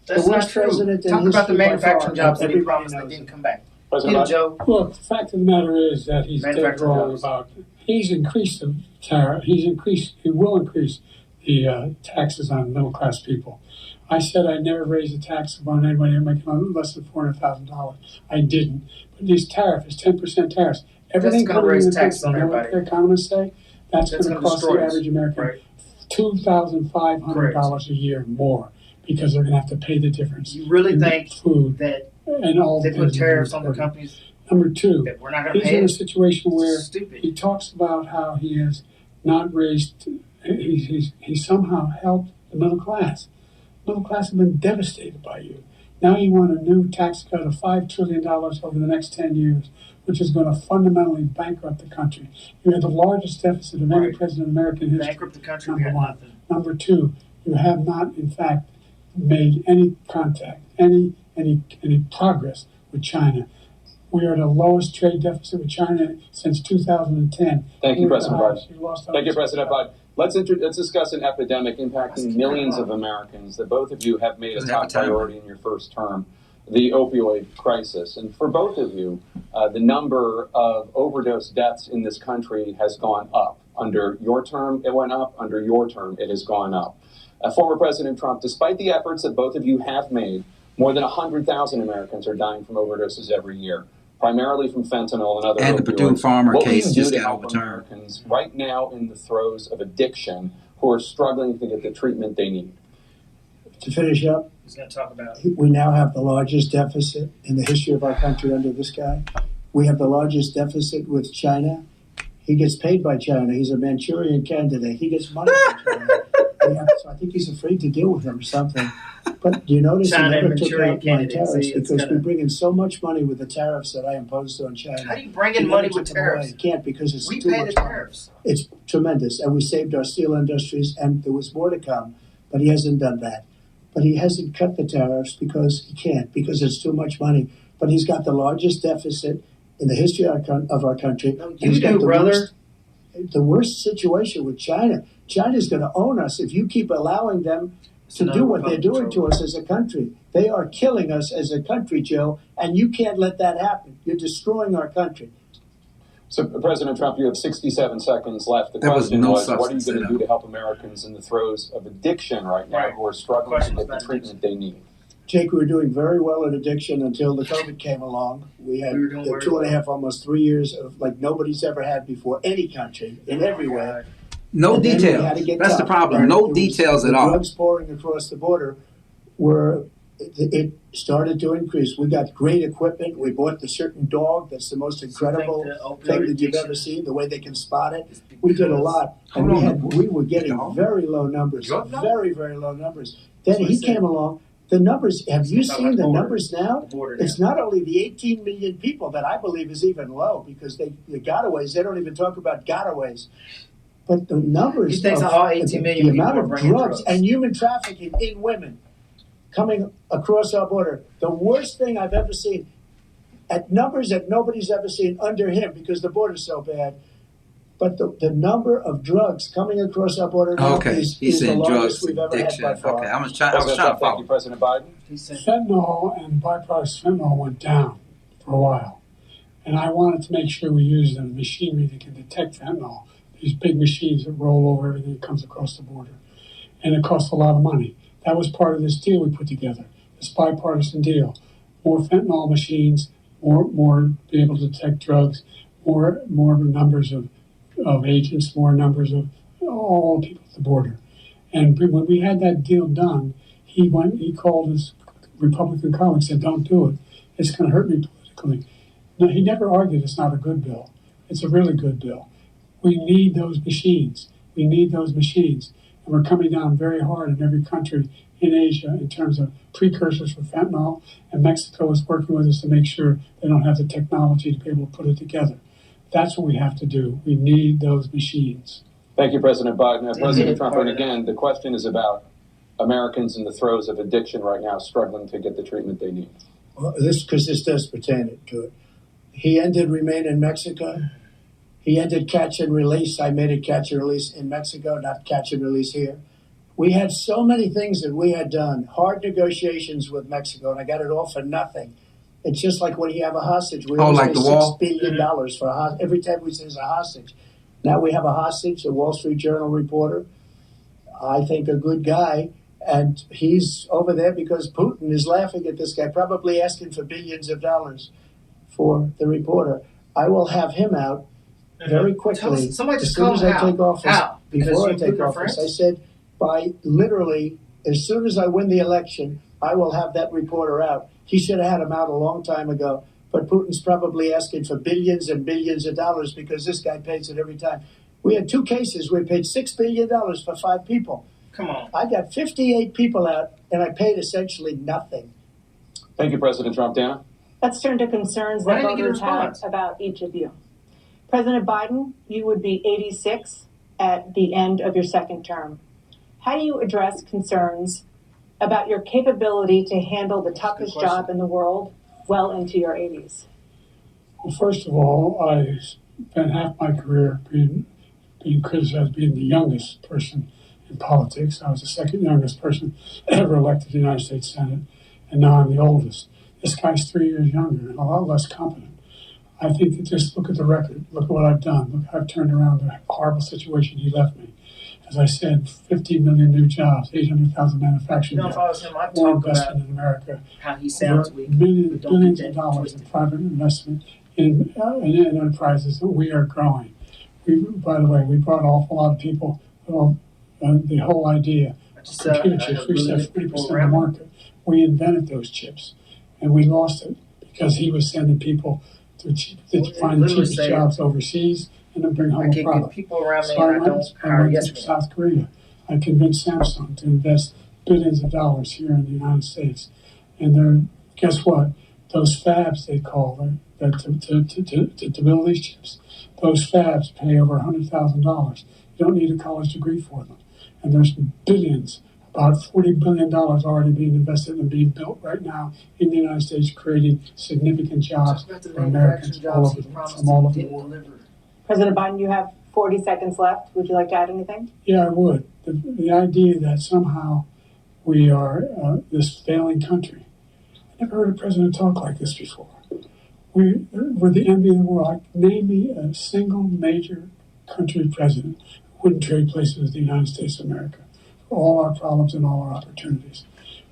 That's not true. Talk about the manufacturing jobs that he promised that didn't come back. Joe. Look, the fact of the matter is that he's dead wrong about it. He's increased the tariff. He will increase the taxes on middle class people. I said I never raised a tax on anybody making less than $400,000. I didn't. But this tariff is 10% tariffs. Everything going to raise taxes on everybody. What the economists say? That's going to cost the average American $2,500 a year more because they're going to have to pay the difference. You really think food that and all they put tariffs on the companies? Number two, that we're not going to he's pay in a situation where stupid. he talks about how he has not raised. He somehow helped the middle class. Middle class have been devastated by you. Now you want a new tax cut of $5 trillion over the next 10 years, which is going to fundamentally bankrupt the country. You have the largest deficit of any president in American history. Bankrupt the country. Number one. Number two, you have not, in fact, made any contact, any progress with China. We are at the lowest trade deficit with China since 2010. Thank you, President Biden. Thank you, President Biden. Let's discuss an epidemic impacting millions of Americans that both of you have made a top priority in your first term, the opioid crisis. And for both of you, the number of overdose deaths in this country has gone up. Under your term, it went up. Under your term, it has gone up. Former President Trump, despite the efforts that both of you have made, more than 100,000 Americans are dying from overdoses every year, primarily from fentanyl and other opioids. And the Purdue Pharma case just got overturned. Americans right now in the throes of addiction who are struggling to get the treatment they need? To finish up, he's going to talk about we now have the largest deficit in the history of our country under this guy. We have the largest deficit with China. He gets paid by China. He's a Manchurian candidate. He gets money from China. So I think he's afraid to deal with them or something. But do you notice he never took out my tariffs because we bring in so much money with the tariffs that I imposed on China. How do you bring in money with tariffs? You can't because it's we too pay much the tariffs. money. It's tremendous. And we saved our steel industries, and there was more to come. But he hasn't done that. But he hasn't cut the tariffs because he can't, because it's too much money. But he's got the largest deficit in the history of our country. No, you do, brother. The worst situation with China. China's going to own us if you keep allowing them to do what they're doing to us as a country. They are killing us as a country, Joe, and you can't let that happen. You're destroying our country. So, President Trump, you have 67 seconds left. The question was, what are you going to do to help Americans in the throes of addiction right now who are struggling to get the treatment they need? Jake, we were doing very well at addiction until the COVID came along. We had 2.5, almost 3 years of like nobody's ever had before, any country, in every way. No details. That's the problem. No details at all. The drugs pouring across the border it started to increase. We got great equipment. We bought the certain dog that's the most incredible thing that you've ever seen, the way they can spot it. We did a lot. And we were getting very low numbers, very, very low numbers. Then he came along. The numbers, have you seen the numbers now? It's not only the 18 million people that I believe is even low because the gotaways, they don't even talk about gotaways. But the numbers the amount of drugs and human trafficking in women coming across our border, the worst thing I've ever seen, at numbers that nobody's ever seen under him because the border's so bad. But the number of drugs coming across our border now is the largest we've ever had by far. Okay, I was trying to follow. Thank you, President Biden. Fentanyl and byproduct fentanyl went down for a while. And I wanted to make sure we used the machinery that can detect fentanyl. These big machines that roll over everything that comes across the border. And it cost a lot of money. That was part of this deal we put together, this bipartisan deal. More fentanyl machines, more be able to detect drugs, more numbers of agents, more numbers of all people at the border. And when we had that deal done, he called his Republican colleagues and said, don't do it. It's going to hurt me politically. No, he never argued it's not a good bill. It's a really good bill. We need those machines. We need those machines. And we're coming down very hard in every country in Asia in terms of precursors for fentanyl. And Mexico is working with us to make sure they don't have the technology to be able to put it together. That's what we have to do. We need those machines. Thank you, President Biden. President Trump, and again, the question is about Americans in the throes of addiction right now struggling to get the treatment they need. Well, this does pertain to it. He ended Remain in Mexico. He ended catch and release. I made it catch and release in Mexico, not catch and release here. We had so many things that we had done, hard negotiations with Mexico, and I got it all for nothing. It's just like when you have a hostage. We always pay $6 billion for a hostage. Every time we say it's a hostage. Now we have a hostage, a Wall Street Journal reporter. I think a good guy. And he's over there because Putin is laughing at this guy, probably asking for billions of dollars for the reporter. I will have him out very quickly. Somebody just as soon as I take office. How? Before I take office, I said, by literally, as soon as I win the election, I will have that reporter out. He should have had him out a long time ago. But Putin's probably asking for billions and billions of dollars because this guy pays it every time. We had 2 cases. We paid $6 billion for 5 people. Come on. I got 58 people out, and I paid essentially nothing. Thank you, President Trump. Dana? Let's turn to concerns Why that didn't you get a voters have response? about each of you. President Biden, you would be 86 at the end of your second term. How do you address concerns about your capability to handle the toughest question. job in the world well into your 80s? Well, first of all, I spent half my career being criticized being the youngest person in politics. I was the second youngest person ever elected to the United States Senate, and now I'm the oldest. This guy's 3 years younger and a lot less competent. I think that just look at the record. Look at what I've done. Look how I've turned around the horrible situation he left me. As I said, 50 million new jobs, 800,000 manufacturing If I was him, I'd more talk about investment in America. how he sounds weak. Billions of dollars in private investment in enterprises that we are growing. By the way, we brought an awful lot of people. The whole idea of computer chips, we said 40% of the market. We invented those chips, and we lost it because he was sending people to find the cheapest jobs overseas and then bring home a product. People around me, So I and I don't went hire to yes men. South Korea. I convinced Samsung to invest billions of dollars here in the United States, and guess what? Those fabs, they call them, to build these chips. Those fabs pay over $100,000. You don't need a college degree for them. And there's billions, about $40 billion already being invested and being built right now in the United States, creating significant jobs for Americans from all over the world. President Biden, you have 40 seconds left. Would you like to add anything? Yeah, I would. The idea that somehow we are this failing country. I never heard a president talk like this before. We're the envy of the world. Name me a single major country president who wouldn't trade places with the United States of America for all our problems and all our opportunities.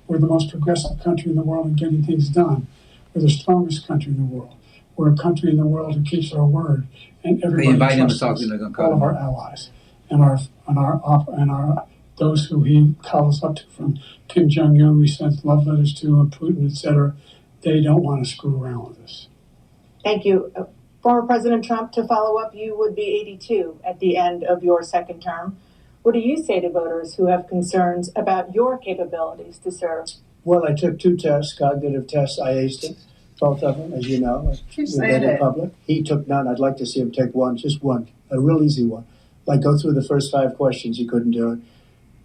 We're the most progressive country in the world in getting things done. We're the strongest country in the world. We're a country in the world who keeps our word, and everybody trusts us, all of our allies, and our those who he calls up to, from Kim Jong-un, we sent love letters to, and Putin, etc. They don't want to screw around with us. Thank you. Former President Trump, to follow up, you would be 82 at the end of your second term. What do you say to voters who have concerns about your capabilities to serve? Well, I took 2 tests, cognitive tests. I aced them, both of them, as you know. We did in public. He took none. I'd like to see him take one, just one, a real easy one. Like go through the first 5 questions. He couldn't do it.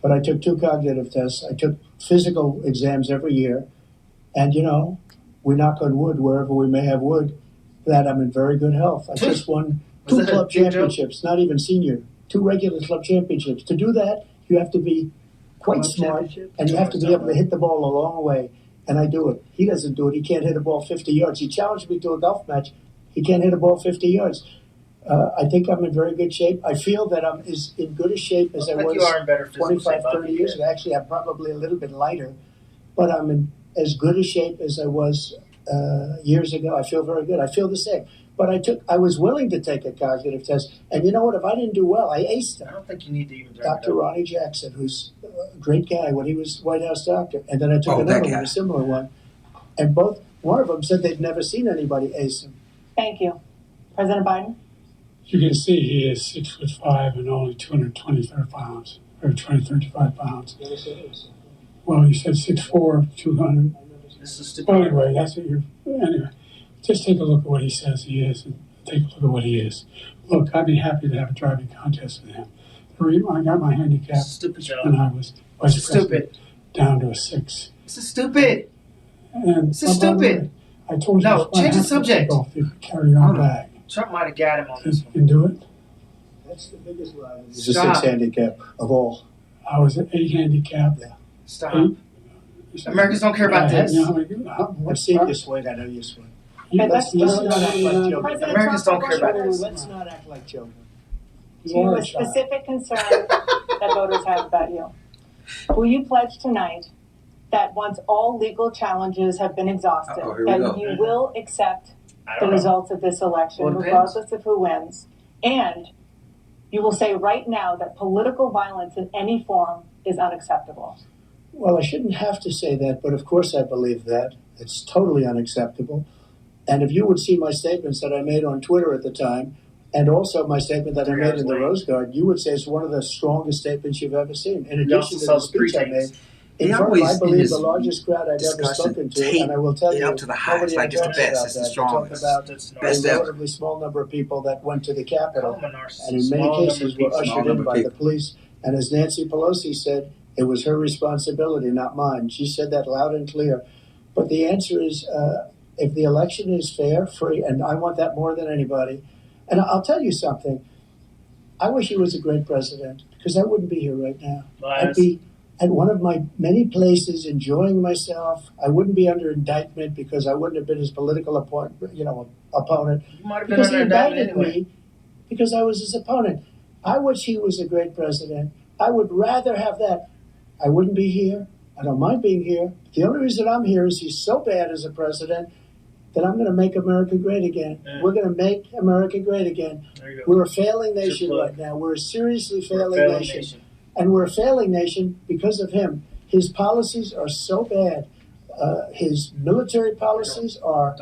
But I took 2 cognitive tests. I took physical exams every year. And, we knock on wood wherever we may have wood, that I'm in very good health. I just won 2 club championships, not even senior, 2 regular club championships. To do that, you have to be quite smart, and you have to be able to hit the ball a long way. And I do it. He doesn't do it. He can't hit a ball 50 yards. He challenged me to a golf match. He can't hit a ball 50 yards. I think I'm in very good shape. I feel that I'm as in good a shape as I was 25, 30 years ago. Actually, I'm probably a little bit lighter, but I'm in as good a shape as I was years ago. I feel very good. I feel the same. But I was willing to take a cognitive test. And you know what? If I didn't do well, I aced it. I don't think you need to even Dr. Ronnie Jackson, who's a great guy when he was White House doctor. And then I took another one, a similar one. And one of them said they'd never seen anybody ace him. Thank you. President Biden? You can see he is 6'5" and only 225 pounds, or 235 pounds. Well, you said 6'4", 200. Well, anyway, that's what anyway, just take a look at what he says he is, and take a look at what he is. Look, I'd be happy to have a driving contest with him. I got my handicap when I was vice president down to a 6. This is stupid. And this is stupid. I told you. No, change the subject. Carry on bag. Trump might have got him on this one. You can do it. That's the biggest lie. It's a 6 handicap of all. I was an 8 handicap. Yeah. Stop. Americans don't care about this. I've seen you swing. I know you swing. Let's not act like children. Americans don't care about this. Let's not act like children. To a specific concern that voters have about you. Will you pledge tonight that once all legal challenges have been exhausted, that you will accept the results of this election, regardless of who wins, and you will say right now that political violence in any form is unacceptable? Well, I shouldn't have to say that, but of course I believe that. It's totally unacceptable. And if you would see my statements that I made on Twitter at the time, And also my statement that I made in the Rose Garden, you would say is one of the strongest statements you've ever seen. In addition to the speech I made, in front of, I believe, the largest crowd I've ever spoken to, and I will tell you, up to the highest, like it's the best, it's the strongest, best ever. A relatively small number of people that went to the Capitol, and in many cases were ushered in by the police. And as Nancy Pelosi said, it was her responsibility, not mine. She said that loud and clear. But the answer is, if the election is fair, free, and I want that more than anybody. And I'll tell you something. I wish he was a great president, because I wouldn't be here right now. I'd be at one of my many places enjoying myself. I wouldn't be under indictment because I wouldn't have been his political opponent. Because he indicted me because I was his opponent. I wish he was a great president. I would rather have that. I wouldn't be here. I don't mind being here. The only reason I'm here is he's so bad as a president that I'm going to make America great again. We're going to make America great again. We're a failing nation right now. We're a seriously failing nation. And we're a failing nation because of him. His policies are so bad. His military policies are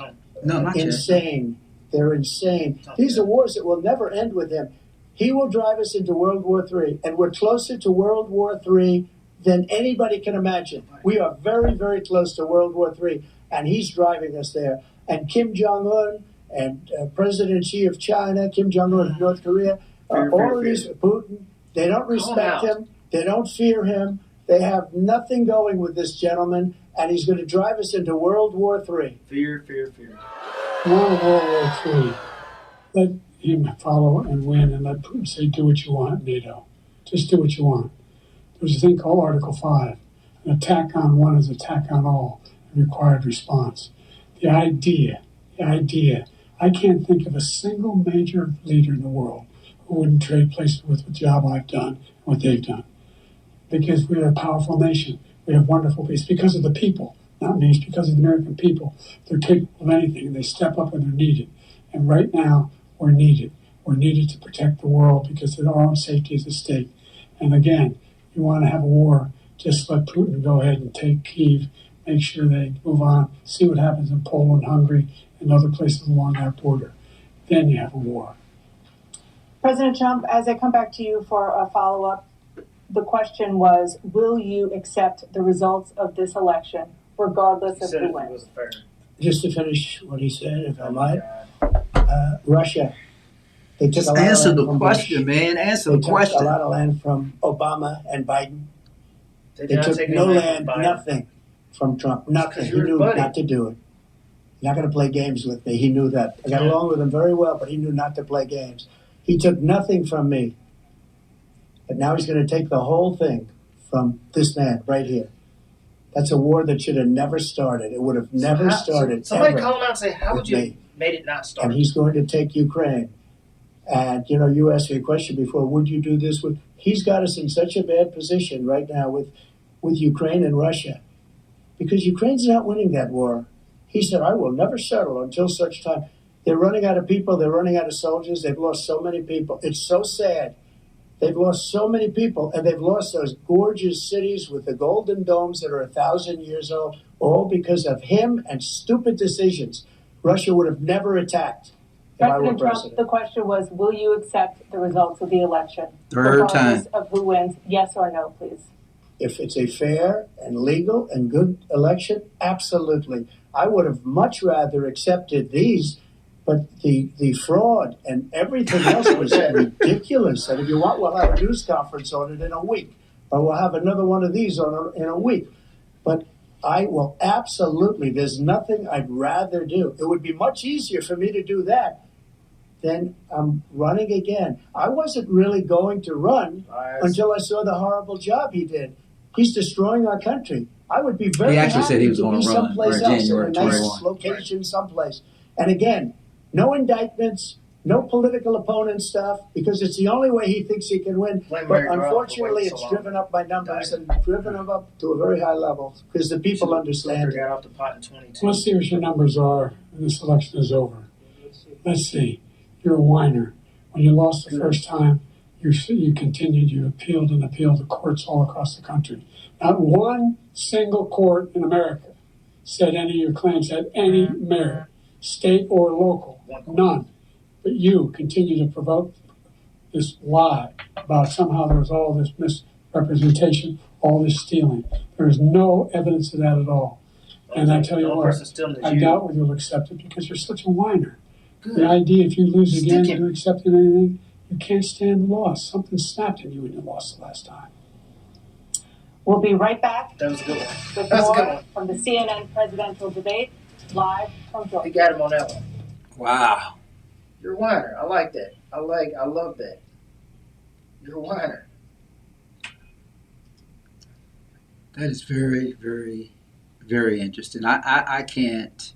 insane. They're insane. These are wars that will never end with him. He will drive us into World War III, and we're closer to World War III than anybody can imagine. We are very, very close to World War III, and he's driving us there. And Kim Jong-un and President Xi of China, Kim Jong-un of North Korea, all of these, Putin, they don't respect him. They don't fear him. They have nothing going with this gentleman, and he's going to drive us into World War III. Fear, fear, fear. World War III. Let him follow and win, and let Putin say, do what you want, NATO. Just do what you want. There's a thing called Article 5. An attack on one is attack on all, a required response. The idea, I can't think of a single major leader in the world who wouldn't trade places with the job I've done and what they've done. Because we're a powerful nation. We have wonderful people. It's because of the people, not me. It's because of the American people. They're capable of anything, and they step up when they're needed. And right now, we're needed. We're needed to protect the world because our own safety is at stake. And again, you want to have a war, just let Putin go ahead and take Kyiv, make sure they move on, see what happens in Poland, Hungary, and other places along that border. Then you have a war. President Trump, as I come back to you for a follow-up, the question was, will you accept the results of this election, regardless of who wins? Just to finish what he said, if I might, Russia. They took answer the question, man. Answer the question. They took a lot of land from Obama and Biden. They took no land, nothing from Trump. Nothing. He knew not to do it. You're not going to play games with me. He knew that. I got along with him very well, but he knew not to play games. He took nothing from me. But now he's going to take the whole thing from this man right here. That's a war that should have never started. It would have never started. Somebody call him out and say, how would you made it not start? And he's going to take Ukraine. And, you asked me a question before, would you do this? He's got us in such a bad position right now with Ukraine and Russia. Because Ukraine's not winning that war. He said, I will never settle until such time. They're running out of people. They're running out of soldiers. They've lost so many people. It's so sad. They've lost so many people, and they've lost those gorgeous cities with the golden domes that are 1,000 years old, all because of him and stupid decisions. Russia would have never attacked if I were President president. Trump, the question was, will you accept the results of the election? Third time. Regardless of who wins, yes or no, please. If it's a fair and legal and good election, absolutely. I would have much rather accepted these, but the fraud and everything else was ridiculous. And if you want, we'll have a news conference on it in a week. But we'll have another one of these in a week. But I will absolutely, there's nothing I'd rather do. It would be much easier for me to do that than I'm running again. I wasn't really going to run until I saw the horrible job he did. He's destroying our country. I would be very happy said he was to going be to run someplace else, in a January nice 21. location someplace. And again, no indictments, no political opponent stuff, because it's the only way he thinks he can win. But unfortunately, it's driven up by numbers and driven him up to a very high level because the people understand it. Off the pot in 22. Let's see what your numbers are when this election is over. Let's see. You're a whiner. When you lost the first time, you continued, you appealed and appealed to courts all across the country. Not one single court in America said any of your claims had any merit, state or local. None. But you continue to provoke this lie about somehow there was all this misrepresentation, all this stealing. There is no evidence of that at all. And I tell you what, I doubt whether you'll accept it because you're such a whiner. Good. The idea if you lose again, you're accepting anything, you can't stand the loss. Something snapped in you when you lost the last time. We'll be right back. That was a good one. With That's a good more one. from the CNN presidential debate, live from Georgia. He got him on that one. Wow. You're a whiner. I like that. I love that. You're a whiner. That is very, very, very interesting. I can't.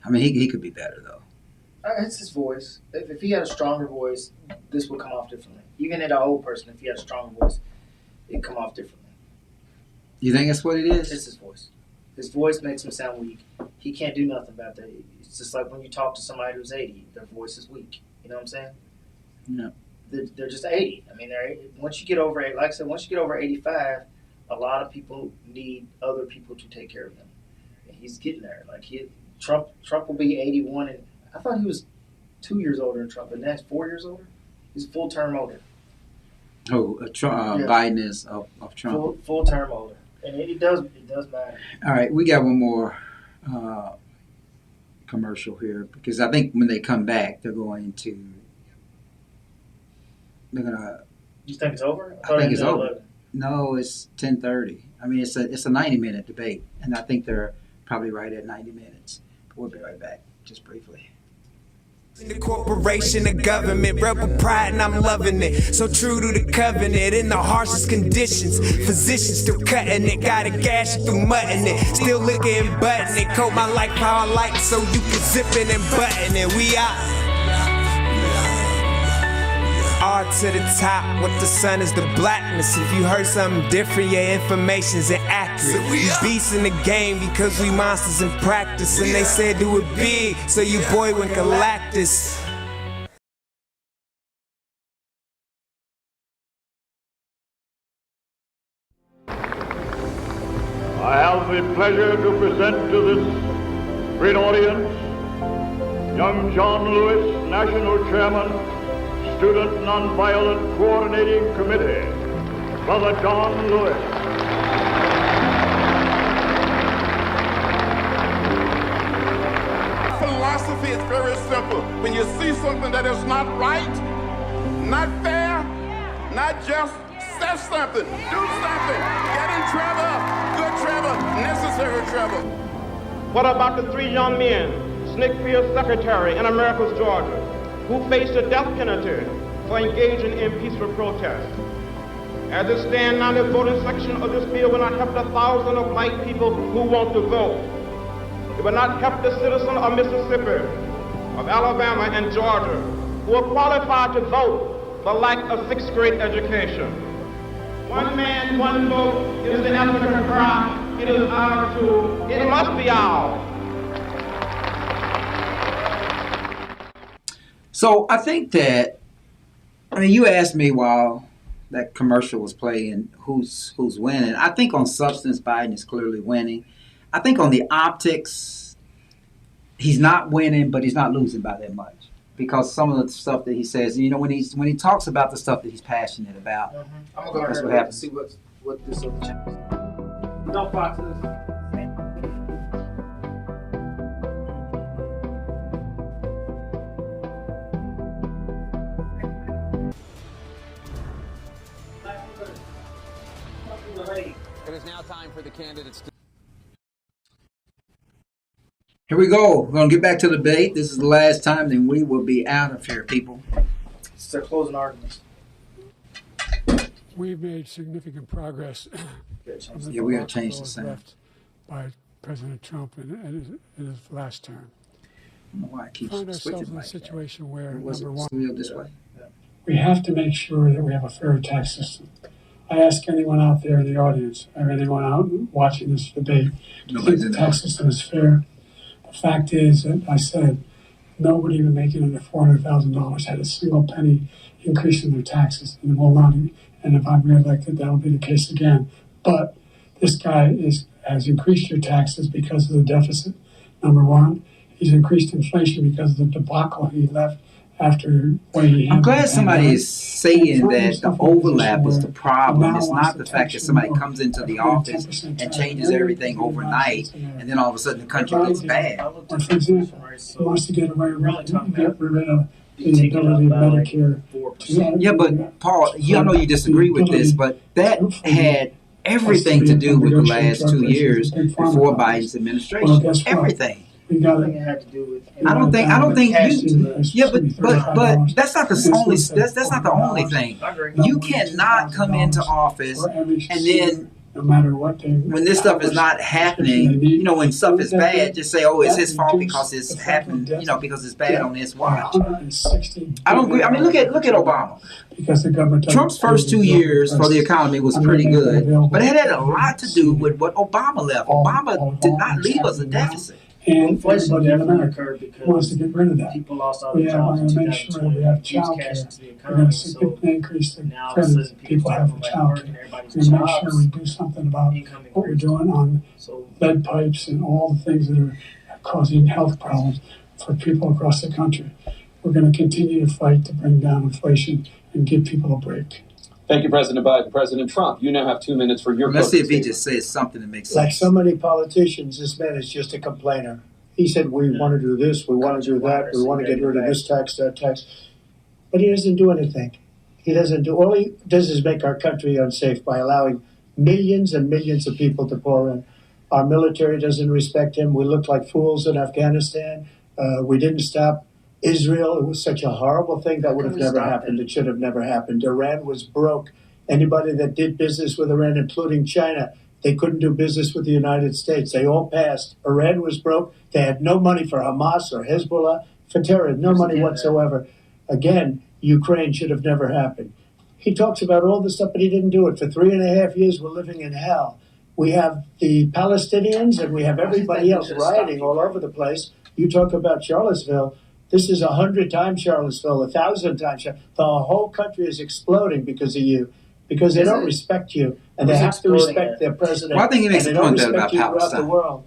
I mean, he could be better though. It's his voice. If he had a stronger voice, this would come off differently. Even in an old person, if he had a stronger voice, it'd come off differently. You think that's what it is? It's his voice. His voice makes him sound weak. He can't do nothing about that. It's just like when you talk to somebody who's 80, their voice is weak. You know what I'm saying? No. They're just 80. I mean, once you get over, like I said, once you get over 85, a lot of people need other people to take care of them. And he's getting there. Like Trump will be 81, and I thought he was 2 years older than Trump, but now he's 4 years older. He's a full term older. Oh, Biden is of Trump. Full term older, and it does matter. All right, we got one more commercial here because I think when they come back, they're gonna. You think it's over? I think it's over. No, it's 10:30. I mean, it's a 90-minute debate, and I think they're probably right at 90 minutes. But we'll be right back, just briefly. The corporation, the government, rebel pride, and I'm loving it. So true to the covenant in the harshest conditions. Physicians still cutting it, gotta gash it through mutton it. Still looking and button it. Coat my life how I like, so you can zip it and button it. We out. R to the top, what the sun is the blackness. If you heard something different, your information's inaccurate. We beasts in the game because we monsters in practice. And they said do it big, so your boy went Galactus. I have the pleasure to present to this great audience young John Lewis, National Chairman, Student Nonviolent Coordinating Committee, Brother John Lewis. Philosophy is very simple. When you see something that is not right, not fair, not just, say something, do something, get in trouble, good trouble, necessary trouble. What about the 3 young men, Snickfield Secretary in Americus, Georgia, who faced the death penalty for engaging in peaceful protest? As it stands now, the voting section of this bill will not help the thousands of white people who want to vote. It will not help the citizens of Mississippi, of Alabama and Georgia, who are qualified to vote but lack a 6th grade education. One man, one vote is the African cry. It is our too. It must be ours. So I think that, I mean, you asked me while that commercial was playing who's winning. I think on substance, Biden is clearly winning. I think on the optics, he's not winning, but he's not losing by that much. Because some of the stuff that he says, you know, when he talks about the stuff that he's passionate about, I'm gonna go ahead and happens. see what this other channel is. No Fox News. It is now time for the candidates to... Here we go. We're going to get back to the debate. This is the last time, then we will be out of here, people. It's their closing arguments. We've made significant progress. Yeah, we got to change the sound. Left by President Trump in his last term. I don't know why I keep We find ourselves switching in a like situation where, Was number it one, still this way? we have to make sure that we have a fair tax system. I ask anyone out there in the audience, or anyone out watching this debate, do you think the tax system is fair? The fact is that I said nobody even making under $400,000 had a single penny increase in their taxes, and will not. And if I'm reelected, that will be the case again. But this guy has increased your taxes because of the deficit. Number one, He's increased inflation because of the debacle he left after what he had. I'm glad somebody is saying that the overlap is the problem. It's not the fact that somebody comes into the office and changes everything overnight, and then all of a sudden the country gets bad. For example, he wants to get rid of the ability of Medicare. Yeah, but Paul, I know you disagree with this, but that had everything to do with the last 2 years before Biden's administration. Everything. I don't think you. Yeah, but that's not the only. That's not the only thing. You cannot come into office and then, no matter what when this stuff is not happening, when stuff is bad, just say, "Oh, it's his fault because it's happened," because it's bad on his watch. I don't agree. I mean, look at Obama. Because the government Trump's first 2 years for the economy was pretty good, but it had a lot to do with what Obama left. Obama did not leave us a deficit. And inflation everybody in definitely America occurred because wants to get rid of that. people lost all We their have jobs in to make sure 2020. we have Huge child cash care. into the We're going economy. to So significantly increase the now all of a credit sudden people people have for talking about child working, care. everybody's We make jobs. sure we do something about Income what we're increased. doing on So lead pipes and all the things that are causing health problems for people across the country. We're going to continue to fight to bring down inflation and give people a break. Thank you, President Biden. President Trump, you now have 2 minutes for your Let's see if he statement. just says something that makes Like sense. so many politicians, this man is just a complainer. He said, we want to do this, we want to do that, we want to get rid of this tax, that tax. But he doesn't do anything. He doesn't do, all he does is make our country unsafe by allowing millions and millions of people to pour in. Our military doesn't respect him. We look like fools in Afghanistan. We didn't stop Israel. It was such a horrible thing that would have never happened. It should have never happened. Iran was broke. Anybody that did business with Iran, including China, they couldn't do business with the United States. They all passed. Iran was broke. They had no money for Hamas or Hezbollah, for terror, no money whatsoever. Again, Ukraine should have never happened. He talks about all this stuff, but he didn't do it. For 3.5 years, we're living in hell. We have the Palestinians and we have everybody else rioting all over the place. You talk about Charlottesville. This is 100 times Charlottesville, 1,000 times. The whole country is exploding because of you. Because they don't respect you, and they have to respect their president. Well, I think he makes and a they don't point there respect about you throughout Palestine. the world.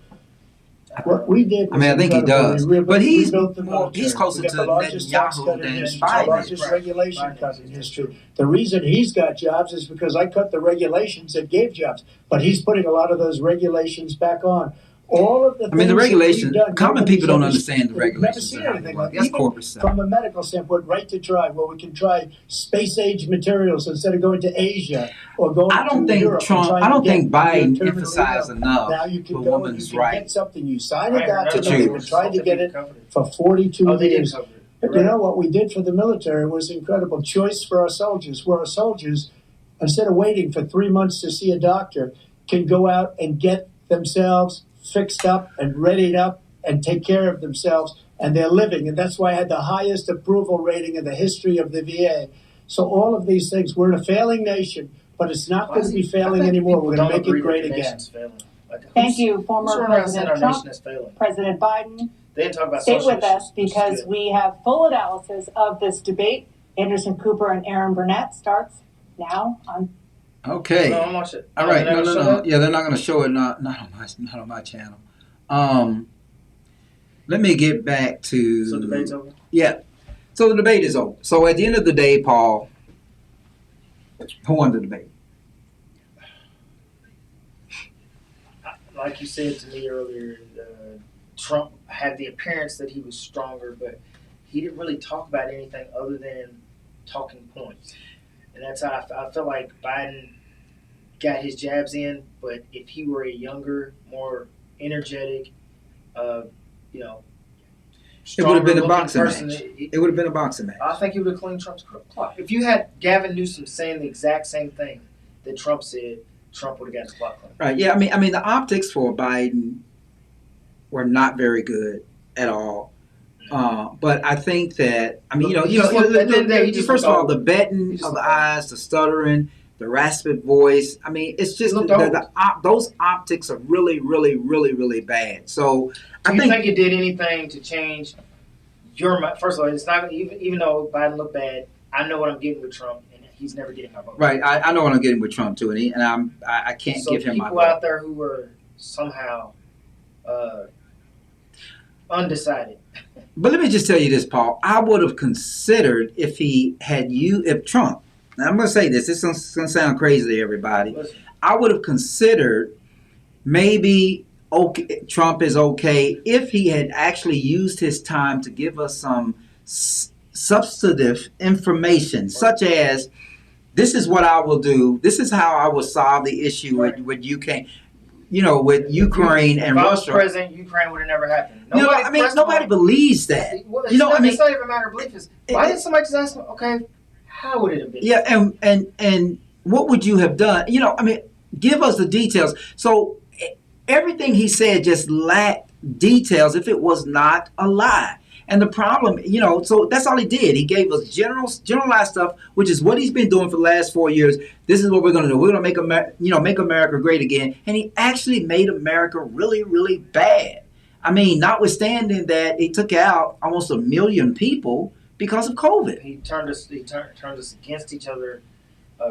What we did was I mean, I think he incredible. does. We But he's rebuilt the more, military. he's closer We got to the largest tax Netanyahu cut in than history, the Biden. largest regulation cut in history. The reason he's got jobs is because I cut the regulations that gave jobs. But he's putting a lot of those regulations back on. All of the I mean, the things that regulation, we've done, common nobody's people don't ever- understand the they've never regulations. seen of how they anything work. like That's even corporate stuff. from a medical standpoint, right to try, where we can try space-age materials instead of going to Asia or going I don't to think Europe. and Trump, trying I to don't get think Biden terminally emphasized ill. enough Now you the can go and you woman's can right get something. You sign a Right, right. document. To They've been choose. trying to get it for 42 Oh, they did years. cover it. But you know what we did for the military was incredible. Choice for our soldiers, where our soldiers, instead of waiting for 3 months to see a doctor, can go out and get themselves fixed up and readied up and take care of themselves, and they're living. And that's why I had the highest approval rating in the history of the VA. So all of these things, we're in a failing nation, but it's not going to be failing anymore. We're going to make it great again. Thank you, former Our President nation Trump, is failing. President Biden. They didn't talk about Stay social with us issues, which is because good. we have full analysis of this debate. Anderson Cooper and Aaron Burnett starts now on. Okay. No, I'm watching it. All right. They're No, not no, gonna show no. that? Yeah, they're not going to show it. Not on my channel. Let me get back to. So the debate's over? Yeah. So the debate is over. So at the end of the day, Paul, who won the debate? Like you said to me earlier, Trump had the appearance that he was stronger, but he didn't really talk about anything other than talking points. And that's how I felt like Biden got his jabs in, but if he were a younger, more energetic, It would have been a stronger-looking boxing person, match. It would have been a boxing match. I think he would have cleaned Trump's clock. If you had Gavin Newsom saying the exact same thing that Trump said, Trump would have got his clock cleaned. Right. Yeah. I mean, the optics for Biden were not very good at all. But I think that first of all, the betting of the eyes, the stuttering, the raspy voice. I mean, it's just those optics are really, really, really, really bad. So Do you think it did anything to change your mind? First of all, it's not even though Biden looked bad. I know what I'm getting with Trump, and he's never getting my vote. Right, I know what I'm getting with Trump too, and I can't give him my people vote. out there who were somehow Undecided. But let me just tell you this, Paul. I would have considered if Trump, now I'm going to say this is going to sound crazy to everybody. Listen. I would have considered maybe Trump is okay if he had actually used his time to give us some substantive information, such as, this is what I will do, this is how I will solve the issue with UK. With Ukraine and Russia. If I was Russia. president, Ukraine would have never happened. Nobody believes that. Well, it's not even a matter of belief. Why didn't somebody just ask him, okay, how would it have been? Yeah, and what would you have done? Give us the details. So everything he said just lacked details if it was not a lie. And the problem, so that's all he did. He gave us generalized stuff, which is what he's been doing for the last 4 years. This is what we're going to do. We're going to make America great again. And he actually made America really, really bad. Notwithstanding that he took out almost 1 million people because of COVID. He turned us against each other.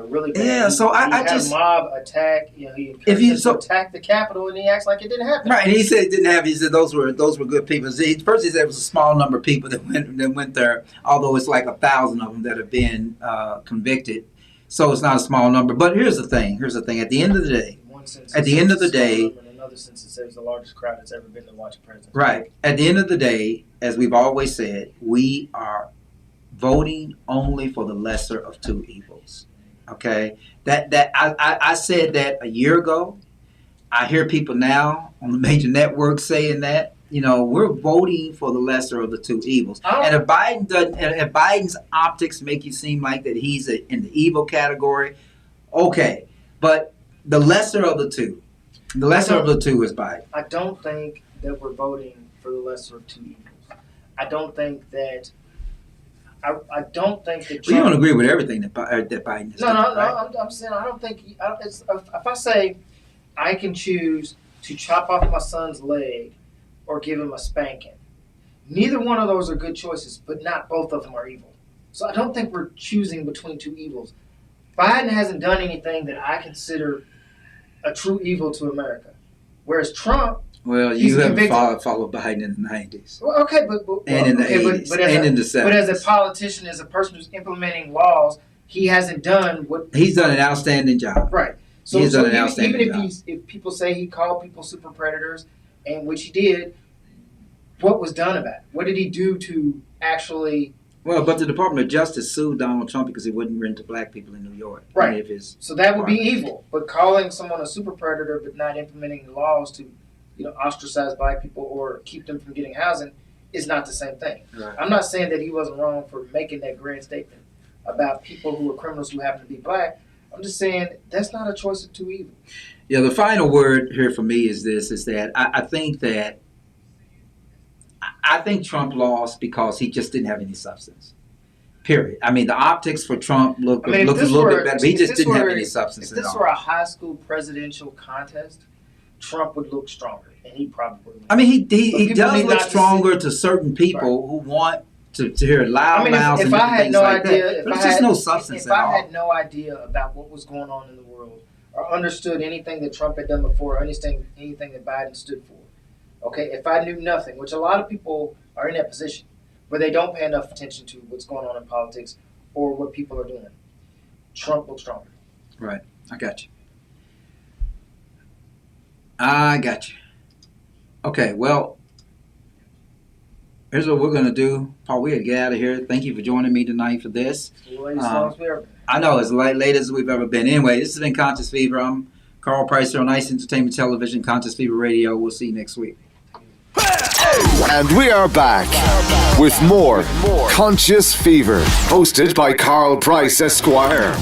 Really bad. Yeah, so he had a mob attack. He encouraged us to attack the Capitol, and he acts like it didn't happen. Right, and he said it didn't happen. He said those were good people. First, he said it was a small number of people that went there, although it's like 1,000 of them that have been convicted. So it's not a small number. But here's the thing. At the end of the day, in another sense, it says the largest crowd that's ever been to watch a president. Right. At the end of the day, as we've always said, we are voting only for the lesser of two evils. Okay, I said that a year ago. I hear people now on the major networks saying that we're voting for the lesser of the two evils. And if Biden's optics make you seem like that he's in the evil category, okay, but the lesser of the two is Biden. I don't think that we're voting for the lesser of two evils. I don't think that. I don't think that. Well, you don't agree with everything that Biden is doing, right? I'm saying I don't think. If I say I can choose to chop off my son's leg or give him a spanking, neither one of those are good choices, but not both of them are evil. So I don't think we're choosing between two evils. Biden hasn't done anything that I consider a true evil to America, whereas Trump. Well, you haven't followed Biden in the 90s. Well, okay, and in the 80s, and in the 70s. But as a politician, as a person who's implementing laws, he hasn't done what... He's done an outstanding job. Right. So if people say he called people super predators, and which he did, what was done about it? What did he do to actually... Well, but the Department of Justice sued Donald Trump because he wouldn't rent to black people in New York. Right. So that would be evil. But calling someone a super predator but not implementing the laws to... ostracize black people or keep them from getting housing is not the same thing. Right. I'm not saying that he wasn't wrong for making that grand statement about people who are criminals who happen to be black. I'm just saying that's not a choice of two evils. Yeah, the final word here for me is that I think Trump lost because he just didn't have any substance. Period. The optics for Trump looked a little bit better, but he just didn't have any substance at all. If this were a high school presidential contest, Trump would look stronger, and he probably would. He does look stronger to certain people who want to hear loud mouths and things like that. But there's just no substance at all. If I had no idea about what was going on in the world, or understood anything that Trump had done before, or anything that Biden stood for, okay, if I knew nothing, which a lot of people are in that position, where they don't pay enough attention to what's going on in politics or what people are doing, Trump looks stronger. Right. I got you. Okay, well, here's what we're going to do. Paul, we got to get out of here. Thank you for joining me tonight for this. I know, as late as we've ever been. Anyway, this has been Conscious Fever. I'm Carl Pricer on Ice Entertainment Television, Conscious Fever Radio. We'll see you next week. And we are back with more Conscious Fever, hosted by Carl Price Esquire.